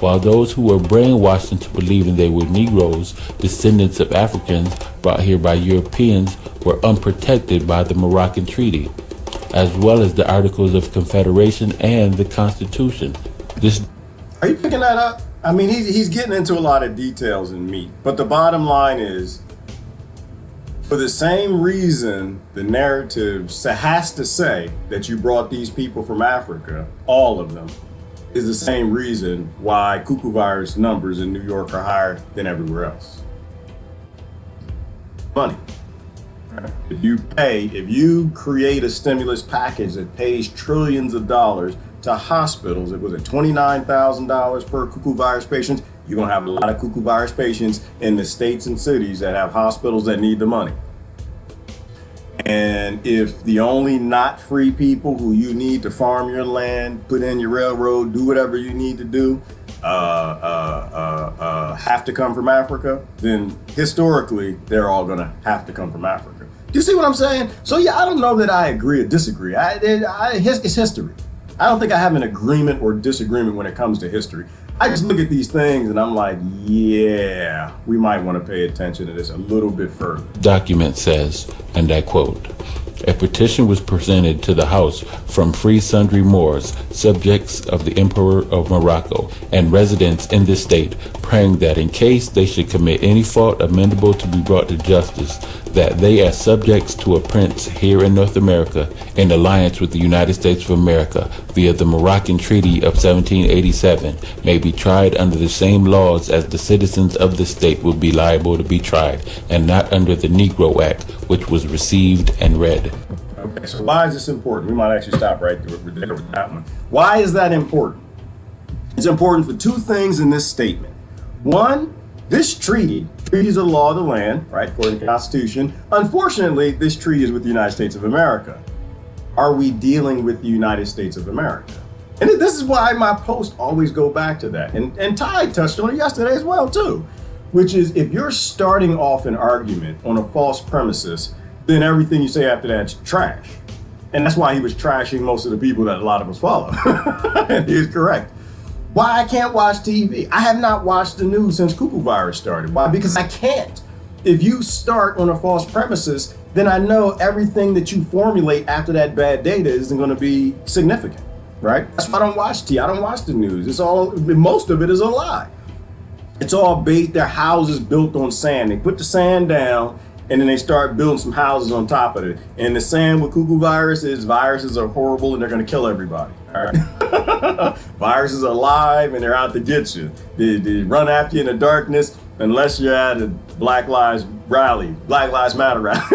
While those who were brainwashed into believing they were Negroes, descendants of Africans brought here by Europeans, were unprotected by the Moroccan Treaty, as well as the Articles of Confederation and the Constitution. Are you picking that up? I mean, he's getting into a lot of details and meat, but the bottom line is, for the same reason the narrative has to say that you brought these people from Africa, all of them, is the same reason why cuckoo virus numbers in New York are higher than everywhere else. Money. If you create a stimulus package that pays trillions of dollars to hospitals, it was at $29,000 per cuckoo virus patient, you're gonna have a lot of cuckoo virus patients in the states and cities that have hospitals that need the money. And if the only not free people who you need to farm your land, put in your railroad, do whatever you need to do, have to come from Africa, then historically they're all gonna have to come from Africa. Do you see what I'm saying? So yeah, I don't know that I agree or disagree. It's history. I don't think I have an agreement or disagreement when it comes to history. I just look at these things and I'm like, yeah, we might want to pay attention to this a little bit further. Document says, and I quote, a petition was presented to the House from free sundry Moors, subjects of the Emperor of Morocco, and residents in this state, praying that in case they should commit any fault amendable to be brought to justice, that they as subjects to a prince here in North America, in alliance with the United States of America, via the Moroccan Treaty of 1787, may be tried under the same laws as the citizens of the state would be liable to be tried, and not under the Negro Act, which was received and read. Okay, so why is this important? We might actually stop right there with that one. Why is that important? It's important for two things in this statement. One, this treaty is a law of the land, right, according to the Constitution. Unfortunately, this treaty is with the United States of America. Are we dealing with the United States of America? And this is why my posts always go back to that. And Ty touched on it yesterday as well, too, which is if you're starting off an argument on a false premises, then everything you say after that's trash. And that's why he was trashing most of the people that a lot of us follow. And he is correct. Why I can't watch TV? I have not watched the news since cuckoo virus started. Why? Because I can't. If you start on a false premises, then I know everything that you formulate after that bad data isn't going to be significant, right? That's why I don't watch TV. I don't watch the news. It's all, most of it is a lie. It's all based, their houses built on sand. They put the sand down and then they start building some houses on top of it. And the same with cuckoo viruses are horrible and they're going to kill everybody. All right. Viruses are alive and they're out to get you. They run after you in the darkness unless you're at a Black Lives Matter rally.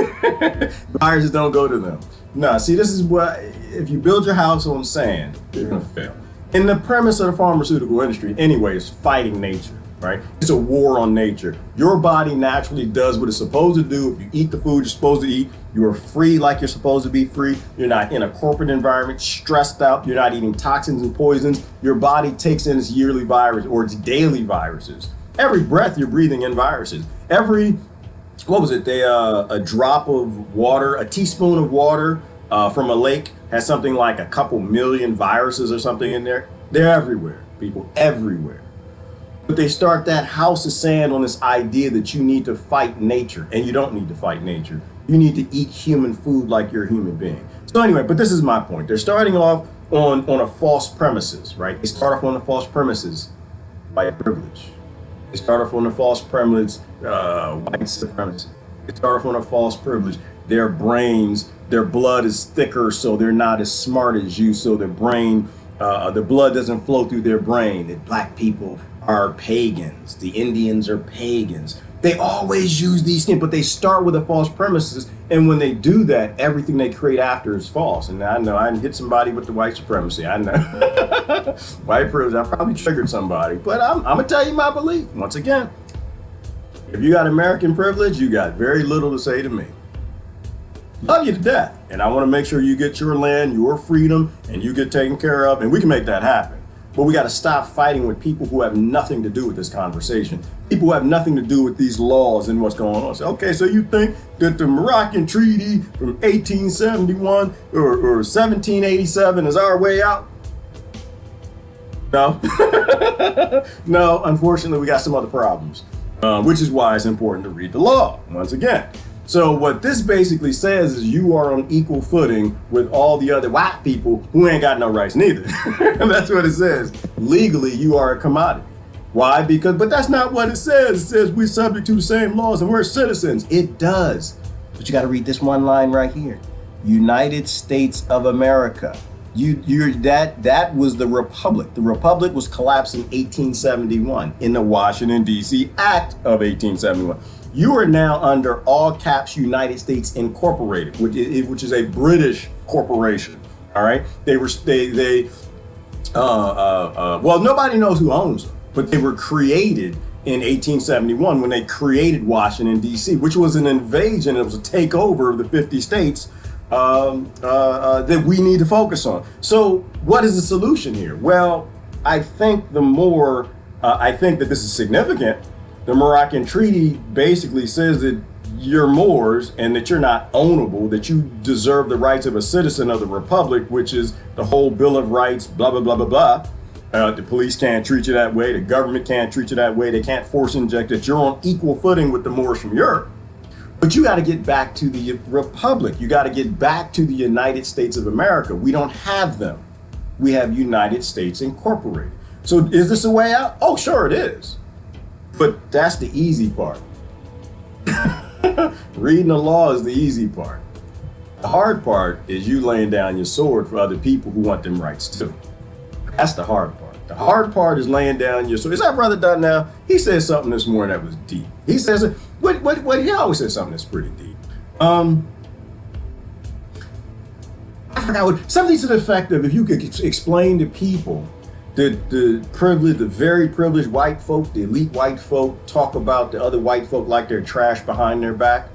Viruses don't go to them. No, see, this is what, if you build your house on sand, you're going to fail. And the premise of the pharmaceutical industry anyway is fighting nature. Right? It's a war on nature. Your body naturally does what it's supposed to do. If you eat the food you're supposed to eat, you are free like you're supposed to be free. You're not in a corporate environment, stressed out. You're not eating toxins and poisons. Your body takes in its yearly virus or its daily viruses. Every breath you're breathing in viruses. A drop of water, a teaspoon of water from a lake has something like a couple million viruses or something in there. They're everywhere, people, everywhere. But they start that house of sand on this idea that you need to fight nature, and you don't need to fight nature. You need to eat human food like you're a human being. So anyway, but this is my point. They're starting off on a false premises, right? They start off on a false premises by privilege. They start off on a false premise, white supremacy. They start off on a false privilege. Their brains, their blood is thicker, so they're not as smart as you, so their brain, the blood doesn't flow through their brain. That black people are pagans. The Indians are pagans. They always use these things, but they start with a false premises. And when they do that, everything they create after is false. And I know I hit somebody with the white supremacy. I know. White privilege, I probably triggered somebody. But I'm going to tell you my belief. Once again, if you got American privilege, you got very little to say to me. Love you to death. And I want to make sure you get your land, your freedom, and you get taken care of. And we can make that happen. But we got to stop fighting with people who have nothing to do with this conversation. People who have nothing to do with these laws and what's going on. So, okay, so you think that the Moroccan Treaty from 1871 or 1787 is our way out? No. No, unfortunately, we got some other problems, which is why it's important to read the law, once again. So what this basically says is you are on equal footing with all the other white people who ain't got no rights neither. That's what it says. Legally, you are a commodity. Why? But that's not what it says. It says we're subject to the same laws and we're citizens. It does. But you got to read this one line right here. United States of America. That was the Republic. The Republic was collapsed in 1871 in the Washington, D.C. Act of 1871. You are now under all caps United States Incorporated, which is a British corporation. All right. Well, nobody knows who owns them, but they were created in 1871 when they created Washington, D.C., which was an invasion. It was a takeover of the 50 states that we need to focus on. So what is the solution here? Well, I think that this is significant. The Moroccan Treaty basically says that you're Moors and that you're not ownable, that you deserve the rights of a citizen of the Republic, which is the whole Bill of Rights, blah, blah, blah, blah, blah. The police can't treat you that way. The government can't treat you that way. They can't force inject that. You're on equal footing with the Moors from Europe. But you got to get back to the Republic. You got to get back to the United States of America. We don't have them. We have United States Incorporated. So is this a way out? Oh, sure it is. But that's the easy part. Reading the law is the easy part. The hard part is you laying down your sword for other people who want them rights too. That's the hard part. The hard part is laying down your sword. Is that brother done now? He said something this morning that was deep. He says, he always says something that's pretty deep. I forgot something to the effect of if you could explain to people The privileged, the very privileged white folk, the elite white folk, talk about the other white folk like they're trash behind their back,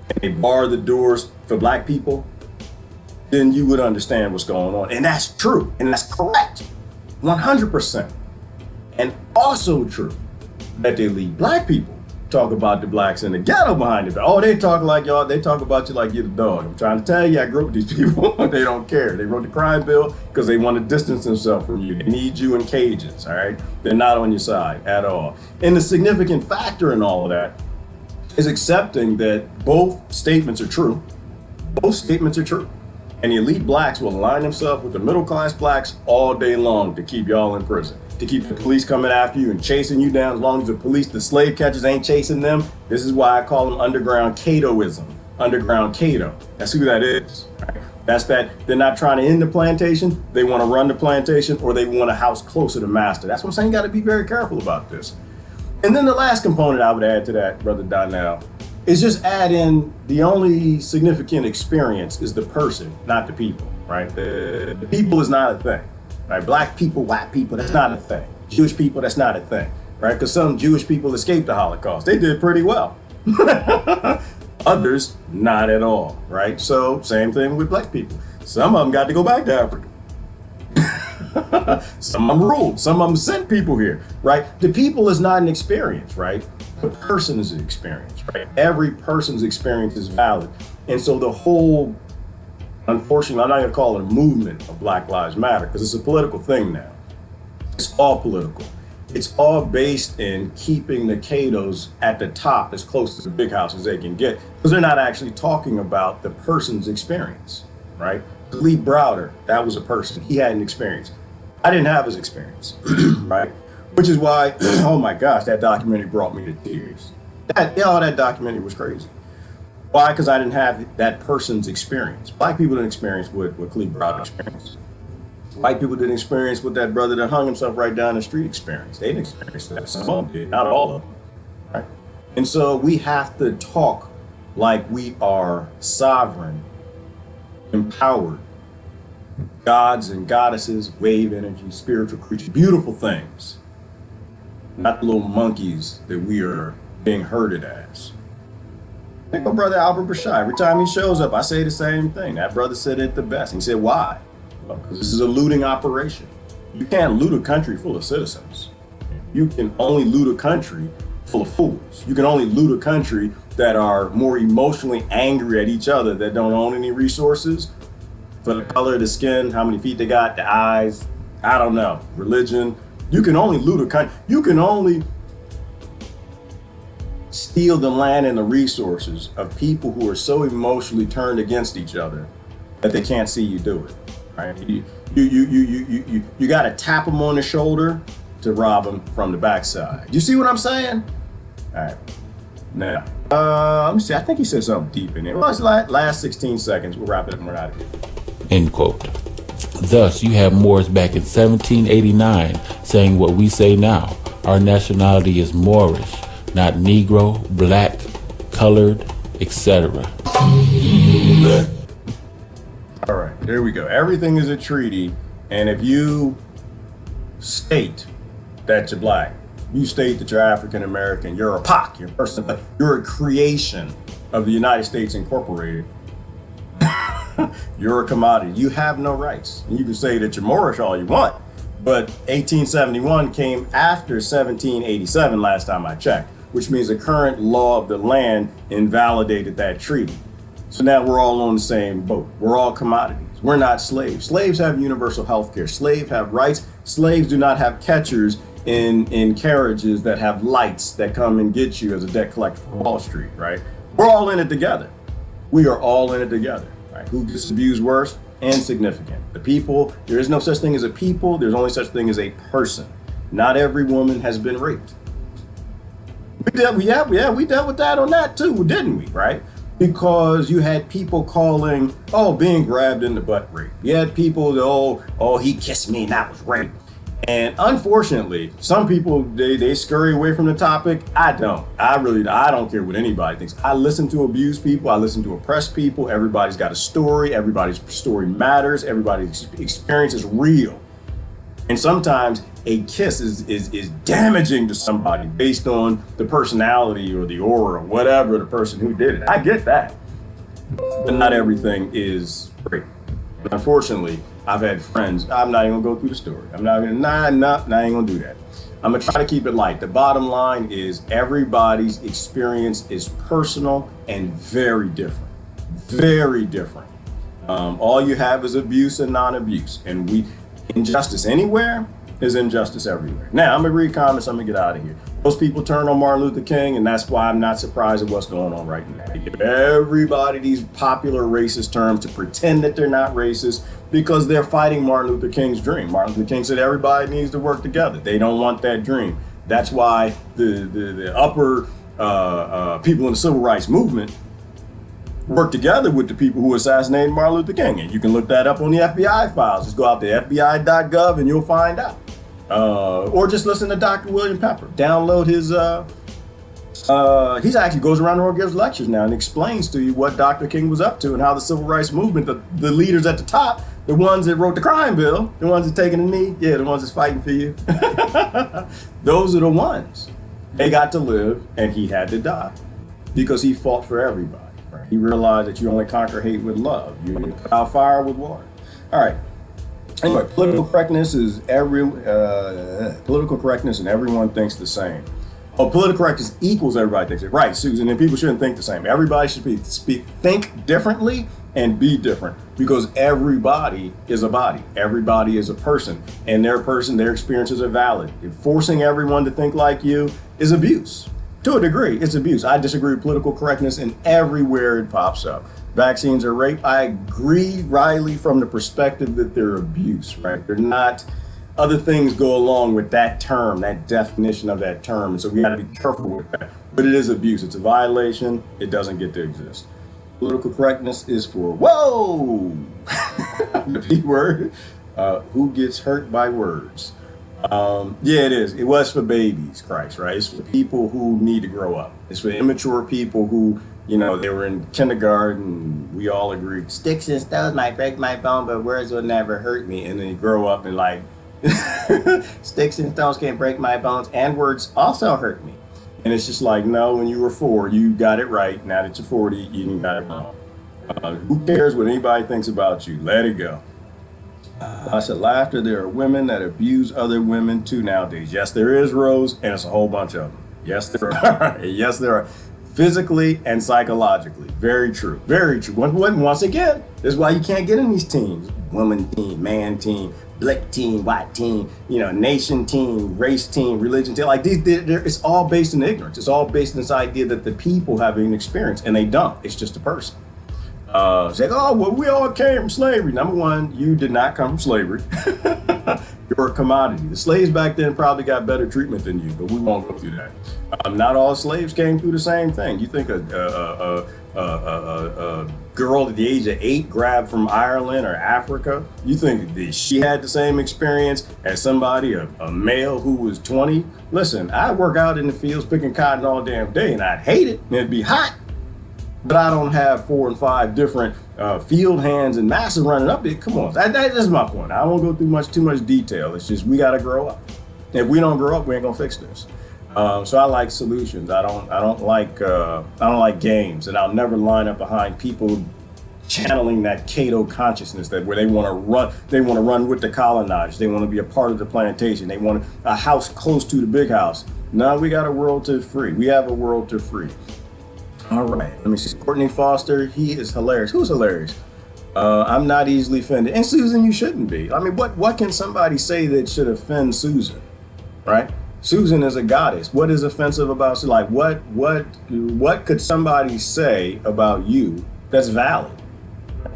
and they bar the doors for black people, then you would understand what's going on. And that's true, and that's correct, 100%. And also true that the elite black people talk about the blacks in the ghetto behind it. Oh, they talk like y'all, they talk about you like you're the dog. I'm trying to tell you, I grew up with these people. They don't care. They wrote the crime bill because they want to distance themselves from you. They need you in cages, all right? They're not on your side at all. And the significant factor in all of that is accepting that both statements are true. Both statements are true. And the elite blacks will align themselves with the middle class blacks all day long to keep y'all in prison, to keep the police coming after you and chasing you down. As long as the police, the slave catchers ain't chasing them. This is why I call them underground Catoism, underground Cato. That's who that is. Right? That's that. They're not trying to end the plantation. They want to run the plantation, or they want a house closer to master. That's what I'm saying. You got to be very careful about this. And then the last component I would add to that, Brother Donnell, is just add in the only significant experience is the person, not the people, right? The people is not a thing, right? Black people, white people, that's not a thing. Jewish people, that's not a thing, right? Because some Jewish people escaped the Holocaust. They did pretty well. Others, not at all, right? So same thing with black people. Some of them got to go back to Africa. Some of them ruled, some of them sent people here, right? The people is not an experience, right? The person is an experience, right? Every person's experience is valid. And so the whole, unfortunately, I'm not gonna call it a movement of Black Lives Matter because it's a political thing now. It's all political. It's all based in keeping the Catos at the top as close to the big house as they can get, because they're not actually talking about the person's experience, right? Lee Browder, that was a person, he had an experience. I didn't have his experience, right? Which is why, oh my gosh, that documentary brought me to tears. That documentary was crazy. Why? Because I didn't have that person's experience. Black people didn't experience what Cleve Browder experienced. White people didn't experience what that brother that hung himself right down the street experienced. They didn't experience that. Some of them did, not all of them, right? And so we have to talk like we are sovereign, empowered gods and goddesses, wave energy, spiritual creatures, beautiful things. Not the little monkeys that we are being herded as. Think of Brother Albert Bashai. Every time he shows up, I say the same thing. That brother said it the best. He said, why? Because this is a looting operation. You can't loot a country full of citizens. You can only loot a country full of fools. You can only loot a country that are more emotionally angry at each other, that don't own any resources, for the color of the skin, how many feet they got, the eyes, I don't know, religion. You can only loot a country. You can only steal the land and the resources of people who are so emotionally turned against each other that they can't see you do it. Right? You got to tap them on the shoulder to rob them from the backside. You see what I'm saying? All right. Now, let me see. I think he said something deep in there. Well, it's last 16 seconds. We'll wrap it up and we're out of here. End quote. Thus, you have Moors back in 1789 saying what we say now. Our nationality is Moorish, not Negro, black, colored, etc. All right, there we go. Everything is a treaty, and if you state that you're black, you state that you're African American, you're a POC, you're a person, you're a creation of the United States Incorporated, you're a commodity. You have no rights. And you can say that you're Moorish all you want, but 1871 came after 1787 last time I checked, which means the current law of the land invalidated that treaty. So now we're all on the same boat. We're all commodities. We're not slaves. Slaves have universal health care. Slaves have rights. Slaves do not have catchers in carriages that have lights that come and get you as a debt collector from Wall Street, right? We're all in it together. We are all in it together, right? Who gets abused worse? Insignificant. The people, there is no such thing as a people. There's only such thing as a person. Not every woman has been raped. We dealt with that on that too, didn't we, right? Because you had people calling, being grabbed in the butt rape. You had people that, he kissed me and that was rape. And unfortunately, some people, they scurry away from the topic. I don't. I don't care what anybody thinks. I listen to abused people. I listen to oppressed people. Everybody's got a story. Everybody's story matters. Everybody's experience is real. And sometimes a kiss is damaging to somebody based on the personality or the aura or whatever the person who did it. I get that. But not everything is great. But unfortunately, I've had friends, I'm not even gonna go through the story. I'm not gonna, I ain't gonna do that. I'm gonna try to keep it light. The bottom line is everybody's experience is personal and very different. Very different. All you have is abuse and non-abuse. And injustice anywhere is injustice everywhere. Now, I'm gonna read comments, I'm gonna get out of here. Most people turn on Martin Luther King, and that's why I'm not surprised at what's going on right now. They give everybody these popular racist terms to pretend that they're not racist because they're fighting Martin Luther King's dream. Martin Luther King said everybody needs to work together. They don't want that dream. That's why the upper people in the civil rights movement work together with the people who assassinated Martin Luther King. And you can look that up on the FBI files. Just go out to FBI.gov and you'll find out. Or just listen to Dr. William Pepper. Download his, he actually goes around and gives lectures now and explains to you what Dr. King was up to and how the civil rights movement, the leaders at the top, the ones that wrote the crime bill, the ones that taking the knee, yeah, the ones that's fighting for you. Those are the ones. They got to live and he had to die because he fought for everybody. Right? He realized that you only conquer hate with love. You put out fire with water. All right. Anyway, political correctness is political correctness and everyone thinks the same. Oh, political correctness equals everybody thinks it. Right, Susan, and people shouldn't think the same. Everybody should think differently and be different because everybody is a body. Everybody is a person and their experiences are valid. If forcing everyone to think like you is abuse. To a degree, it's abuse. I disagree with political correctness and everywhere it pops up. Vaccines are rape. I agree, Riley, from the perspective that they're abuse, right? They're not, other things go along with that term, that definition of that term. And so we got to be careful with that. But it is abuse. It's a violation. It doesn't get to exist. Political correctness is for, whoa, the P word, who gets hurt by words. Yeah, it is. It was for babies, Christ, right? It's for people who need to grow up. It's for immature people who, you know, they were in kindergarten, we all agreed, sticks and stones might break my bone, but words will never hurt me. And then you grow up and like, sticks and stones can't break my bones, and words also hurt me. And it's just like, no, when you were 4, you got it right. Now that you're 40, you got it wrong. Who cares what anybody thinks about you? Let it go. I said, laughter, there are women that abuse other women too nowadays. Yes, there is, Rose, and it's a whole bunch of them. Yes, there are. Yes, there are. Physically and psychologically. Very true. Very true. Once again, this is why you can't get in these teams. Woman team, man team, black team, white team, you know, nation team, race team, religion team. Like these, it's all based in ignorance. It's all based in this idea that the people have an experience, and they don't. It's just a person. Say, oh, well, we all came from slavery. Number one, you did not come from slavery. You're a commodity. The slaves back then probably got better treatment than you, but we won't go through that. Not all slaves came through the same thing. You think a girl at the age of 8 grabbed from Ireland or Africa, you think that she had the same experience as somebody, a male who was 20? Listen, I work out in the fields picking cotton all damn day, and I'd hate it, and it'd be hot. But I don't have 4 and 5 different field hands and masses running up there. Come on, that's my point. I won't go through too much detail. It's just we got to grow up. If we don't grow up, we ain't gonna fix this. So I like solutions. I don't like games, and I'll never line up behind people channeling that Cato consciousness that where they want to run with the colonizers. They want to be a part of the plantation. They want a house close to the big house. No, we got a world to free. We have a world to free. All right, let me see. Courtney Foster, he is hilarious. Who's hilarious? I'm not easily offended. And Susan, you shouldn't be. I mean, what can somebody say that should offend Susan, right? Susan is a goddess. What is offensive about, like, what could somebody say about you that's valid?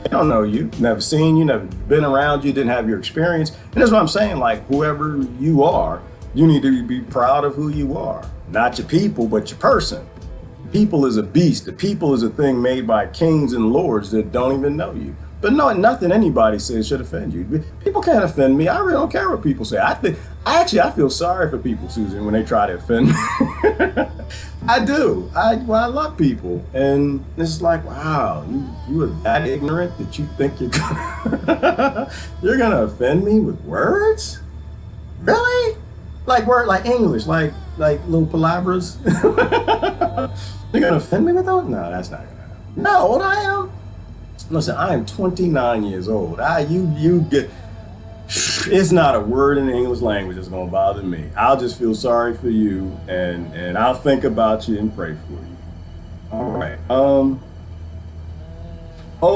I don't know you, never seen you, never been around you, didn't have your experience. And that's what I'm saying, like, whoever you are, you need to be proud of who you are. Not your people, but your person. People is a beast. The people is a thing made by kings and lords that don't even know you. But no, nothing anybody says should offend you. People can't offend me. I really don't care what people say. I feel sorry for people, Susan, when they try to offend me. I do. I love people, and it's like, wow, you are that ignorant that you think you're gonna offend me with words? Really? Like word, like English, like little palabras. You're gonna offend me with those? No, that's not gonna happen. You know how old I am? Listen, I am 29 years old. You get. It's not a word in the English language that's gonna bother me. I'll just feel sorry for you, and I'll think about you and pray for you. All right. Oh,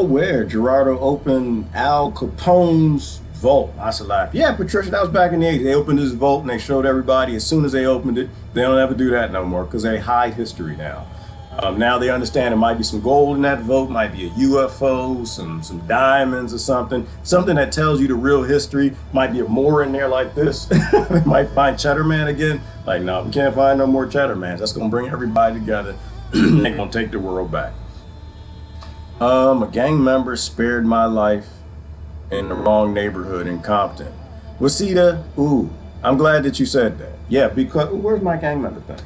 where Gerardo opened Al Capone's vault. That's a lie. Yeah, Patricia, that was back in the 80s. They opened this vault and they showed everybody as soon as they opened it. They don't ever do that no more because they hide history now. Now they understand there might be some gold in that vault, might be a UFO, some diamonds or something that tells you the real history. Might be a Moor in there like this. They might find Cheddar Man again. Like, no, we can't find no more Cheddar Mans. That's gonna bring everybody together. They're gonna take the world back. A gang member spared my life in the wrong neighborhood in Compton. Wasita, ooh, I'm glad that you said that. Yeah, because where's my gang member thing?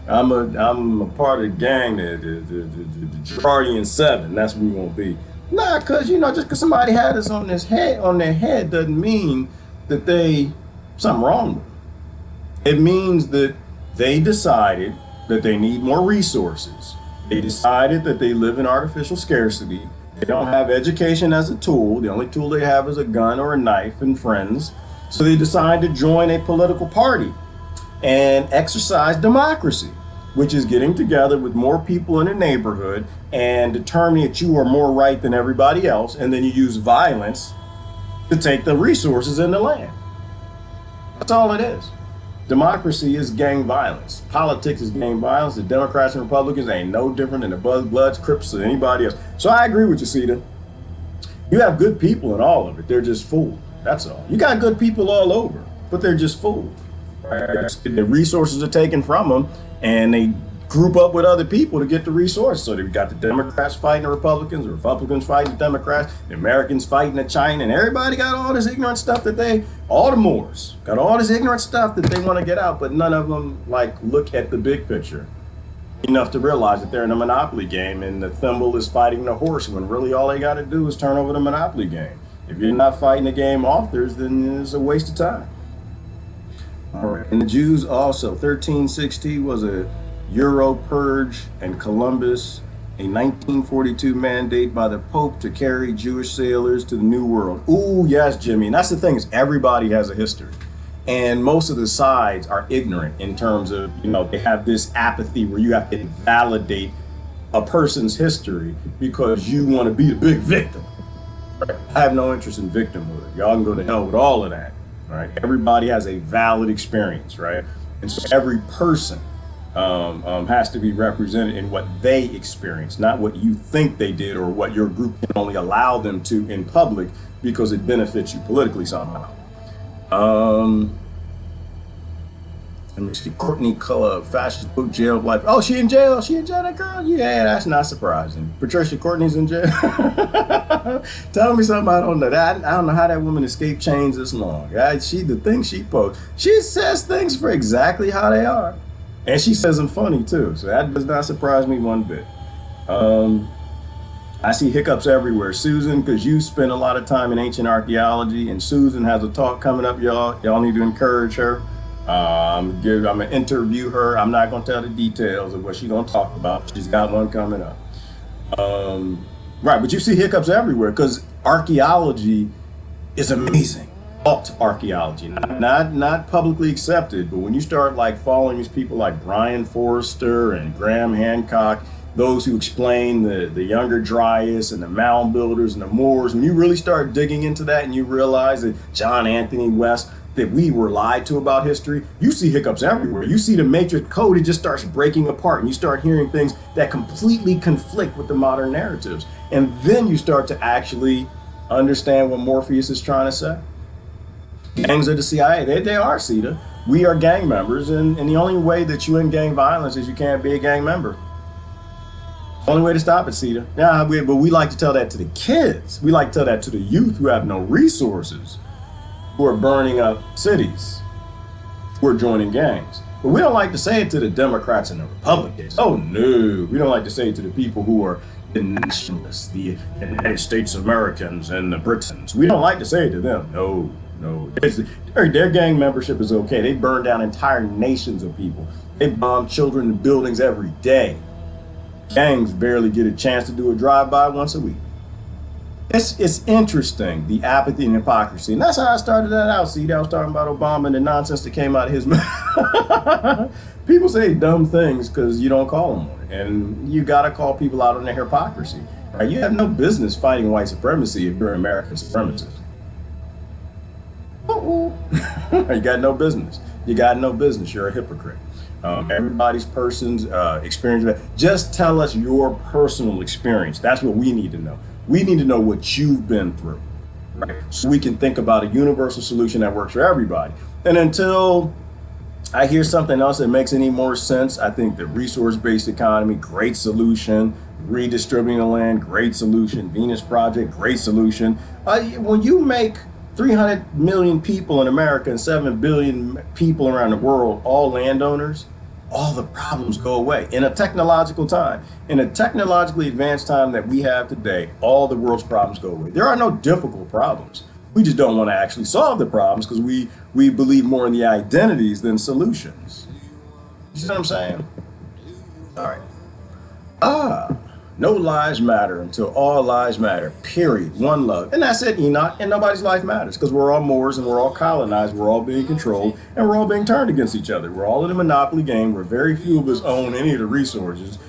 I'm a part of the gang, the Girardian 7. That's what we won't be. Nah, cause just because somebody had this on their head doesn't mean that something wrong with them. It means that they decided that they need more resources. They decided that they live in artificial scarcity. They don't have education as a tool. The only tool they have is a gun or a knife and friends. So they decide to join a political party and exercise democracy, which is getting together with more people in a neighborhood and determining that you are more right than everybody else. And then you use violence to take the resources in the land. That's all it is. Democracy is gang violence. Politics is gang violence. The Democrats and Republicans ain't no different than the Bloods, Crips, or anybody else. So I agree with you, Cedar. You have good people in all of it. They're just fooled. That's all. You got good people all over, but they're just fooled. Right? The resources are taken from them, and they group up with other people to get the resources. So they've got the Democrats fighting the Republicans fighting the Democrats, the Americans fighting the China, and everybody got all this ignorant stuff all the Moors got all this ignorant stuff that they want to get out, but none of them look at the big picture enough to realize that they're in a monopoly game and the thimble is fighting the horse when really all they got to do is turn over the monopoly game. If you're not fighting the game authors, then it's a waste of time. All right. And the Jews also, 1360 was a Euro purge, and Columbus, a 1942 mandate by the Pope to carry Jewish sailors to the New World. Ooh, yes, Jimmy. And that's the thing, is everybody has a history. And most of the sides are ignorant in terms of, they have this apathy where you have to validate a person's history because you want to be the big victim. Right? I have no interest in victimhood. Y'all can go to hell with all of that. Right? Everybody has a valid experience, right? And so every person has to be represented in what they experience, not what you think they did or what your group can only allow them to in public because it benefits you politically somehow. Let me see. Courtney Club, fascist book, jail life. Oh, she in jail? She in jail, that girl? Yeah, that's not surprising. Patricia Courtney's in jail. Tell me something I don't know. I don't know how that woman escaped chains this long. The things she posts, she says things for exactly how they are. And she says them funny too, so that does not surprise me one bit. I see hiccups everywhere. Susan, because you spend a lot of time in ancient archaeology, and Susan has a talk coming up, y'all. Y'all need to encourage her. I'm gonna interview her. I'm not gonna tell the details of what she's gonna talk about. She's got one coming up. Right, but you see hiccups everywhere because archaeology is amazing. Alt archaeology, not publicly accepted, but when you start following these people like Brian Forrester and Graham Hancock, those who explain the Younger Dryas and the mound builders and the Moors, when you really start digging into that and you realize that John Anthony West, that we were lied to about history, you see hiccups everywhere. You see the matrix code, it just starts breaking apart and you start hearing things that completely conflict with the modern narratives. And then you start to actually understand what Morpheus is trying to say. Gangs are the CIA. They are, CETA. We are gang members, and the only way that you end gang violence is you can't be a gang member. Only way to stop it, CETA. Yeah, but we like to tell that to the kids. We like to tell that to the youth who have no resources, who are burning up cities, who are joining gangs. But we don't like to say it to the Democrats and the Republicans. Oh no, we don't like to say it to the people who are the nationalists, the United States Americans and the Britons. We don't like to say it to them. No, no. Their gang membership is okay. They burn down entire nations of people. They bomb children in buildings every day. Gangs barely get a chance to do a drive-by once a week. It's interesting, the apathy and hypocrisy. And that's how I started that out. See, I was talking about Obama and the nonsense that came out of his mouth. People say dumb things because you don't call them on it. And you got to call people out on their hypocrisy. Right? You have no business fighting white supremacy if you're an American supremacist. You got no business. You got no business. You're a hypocrite. Everybody's person's experience. Just tell us your personal experience. That's what we need to know. We need to know what you've been through, right? So we can think about a universal solution that works for everybody. And until I hear something else that makes any more sense, I think the resource-based economy, great solution. Redistributing the land, great solution. Venus Project, great solution. When you make 300 million people in America and 7 billion people around the world, all landowners, all the problems go away in a technological time. In a technologically advanced time that we have today, all the world's problems go away. There are no difficult problems. We just don't want to actually solve the problems because we believe more in the identities than solutions. You see what I'm saying? All right. No lives matter until all lives matter, period. One love. And that's it, Enoch. And nobody's life matters because we're all Moors and we're all colonized. We're all being controlled and we're all being turned against each other. We're all in a monopoly game where very few of us own any of the resources,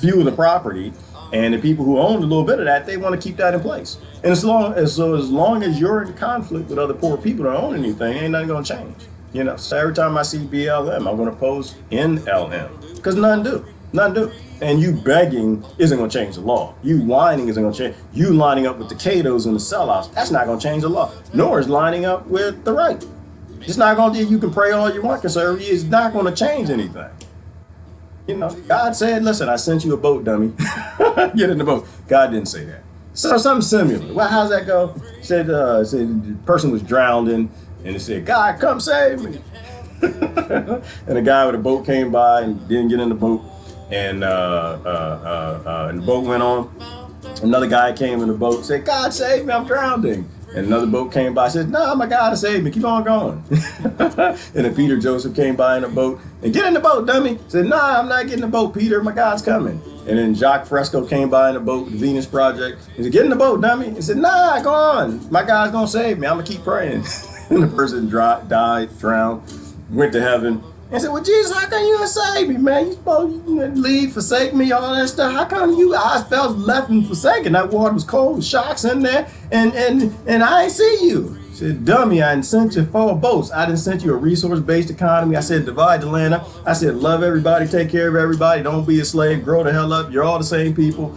few of the property. And the people who own a little bit of that, they want to keep that in place. And as long as you're in conflict with other poor people that own anything, ain't nothing going to change. You know, so every time I see BLM, I'm going to post NLM because none do. None do. And you begging isn't going to change the law. You whining isn't going to change. You lining up with the Catos and the sellouts, that's not going to change the law. Nor is lining up with the right. It's not going to, you can pray all you want, conservative, it's not going to change anything. You know, God said, listen, I sent you a boat, dummy. Get in the boat. God didn't say that. So something similar. Well, how's that go? Said the person was drowning and it said, God, come save me. And a guy with a boat came by and didn't get in the boat. And the boat went on. Another guy came in the boat, said, God save me, I'm drowning. And another boat came by, said, no, my God save me, keep on going. And then Peter Joseph came by in a boat, and get in the boat, dummy. Said, nah, I'm not getting in the boat, Peter, my God's coming. And then Jacques Fresco came by in a boat with the Venus Project. He said, get in the boat, dummy. He said, nah, go on, my God's gonna save me, I'm gonna keep praying. And the person died, drowned, went to heaven. And said, well, Jesus, how come you didn't save me, man? You supposed to leave, forsake me, all that stuff. How come I felt left and forsaken? That water was cold, sharks in there, and I ain't see you. He said, dummy, I didn't send you 4 boats. I didn't send you a resource-based economy. I said, divide the land up. I said, love everybody, take care of everybody, don't be a slave, grow the hell up. You're all the same people.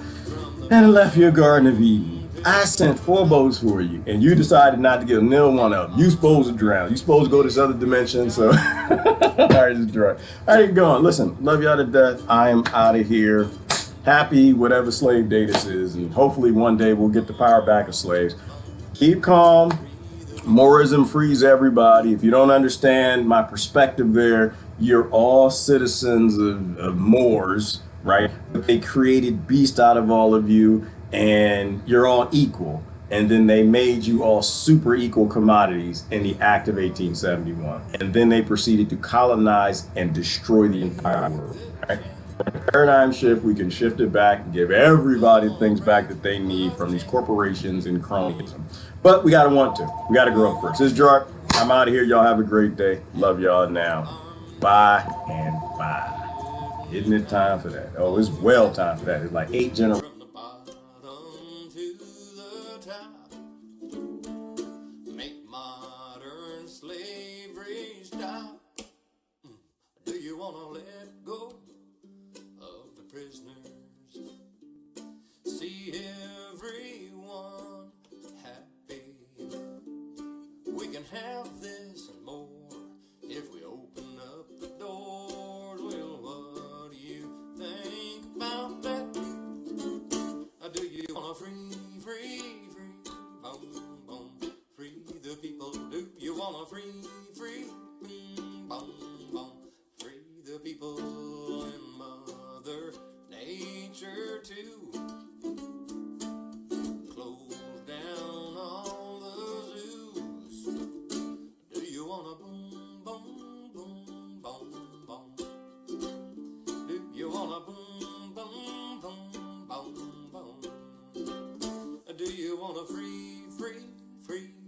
And I left your Garden of Eden. I sent 4 boats for you, and you decided not to give nil one of them. You supposed to drown. You supposed to go to this other dimension, so... All right, just dry. All right, going. Listen, love y'all to death. I am out of here. Happy whatever slave day this is, and hopefully one day we'll get the power back of slaves. Keep calm. Moorism frees everybody. If you don't understand my perspective there, you're all citizens of Moors, right? They created beast out of all of you, and you're all equal. And then they made you all super equal commodities in the Act of 1871. And then they proceeded to colonize and destroy the entire world. Right? Paradigm shift, we can shift it back and give everybody things back that they need from these corporations and cronyism. But we gotta want to. We gotta grow up first. This is Jark. I'm out of here. Y'all have a great day. Love y'all now. Bye and bye. Isn't it time for that? Oh, it's well time for that. It's like 8 generations. See everyone happy. We can have this and more if we open up the doors. Well, what do you think about that? Do you want to free, boom, boom, free the people? Do you want to free, boom, boom, free the people and Mother Nature too? Close down all the zoos. free, free, free.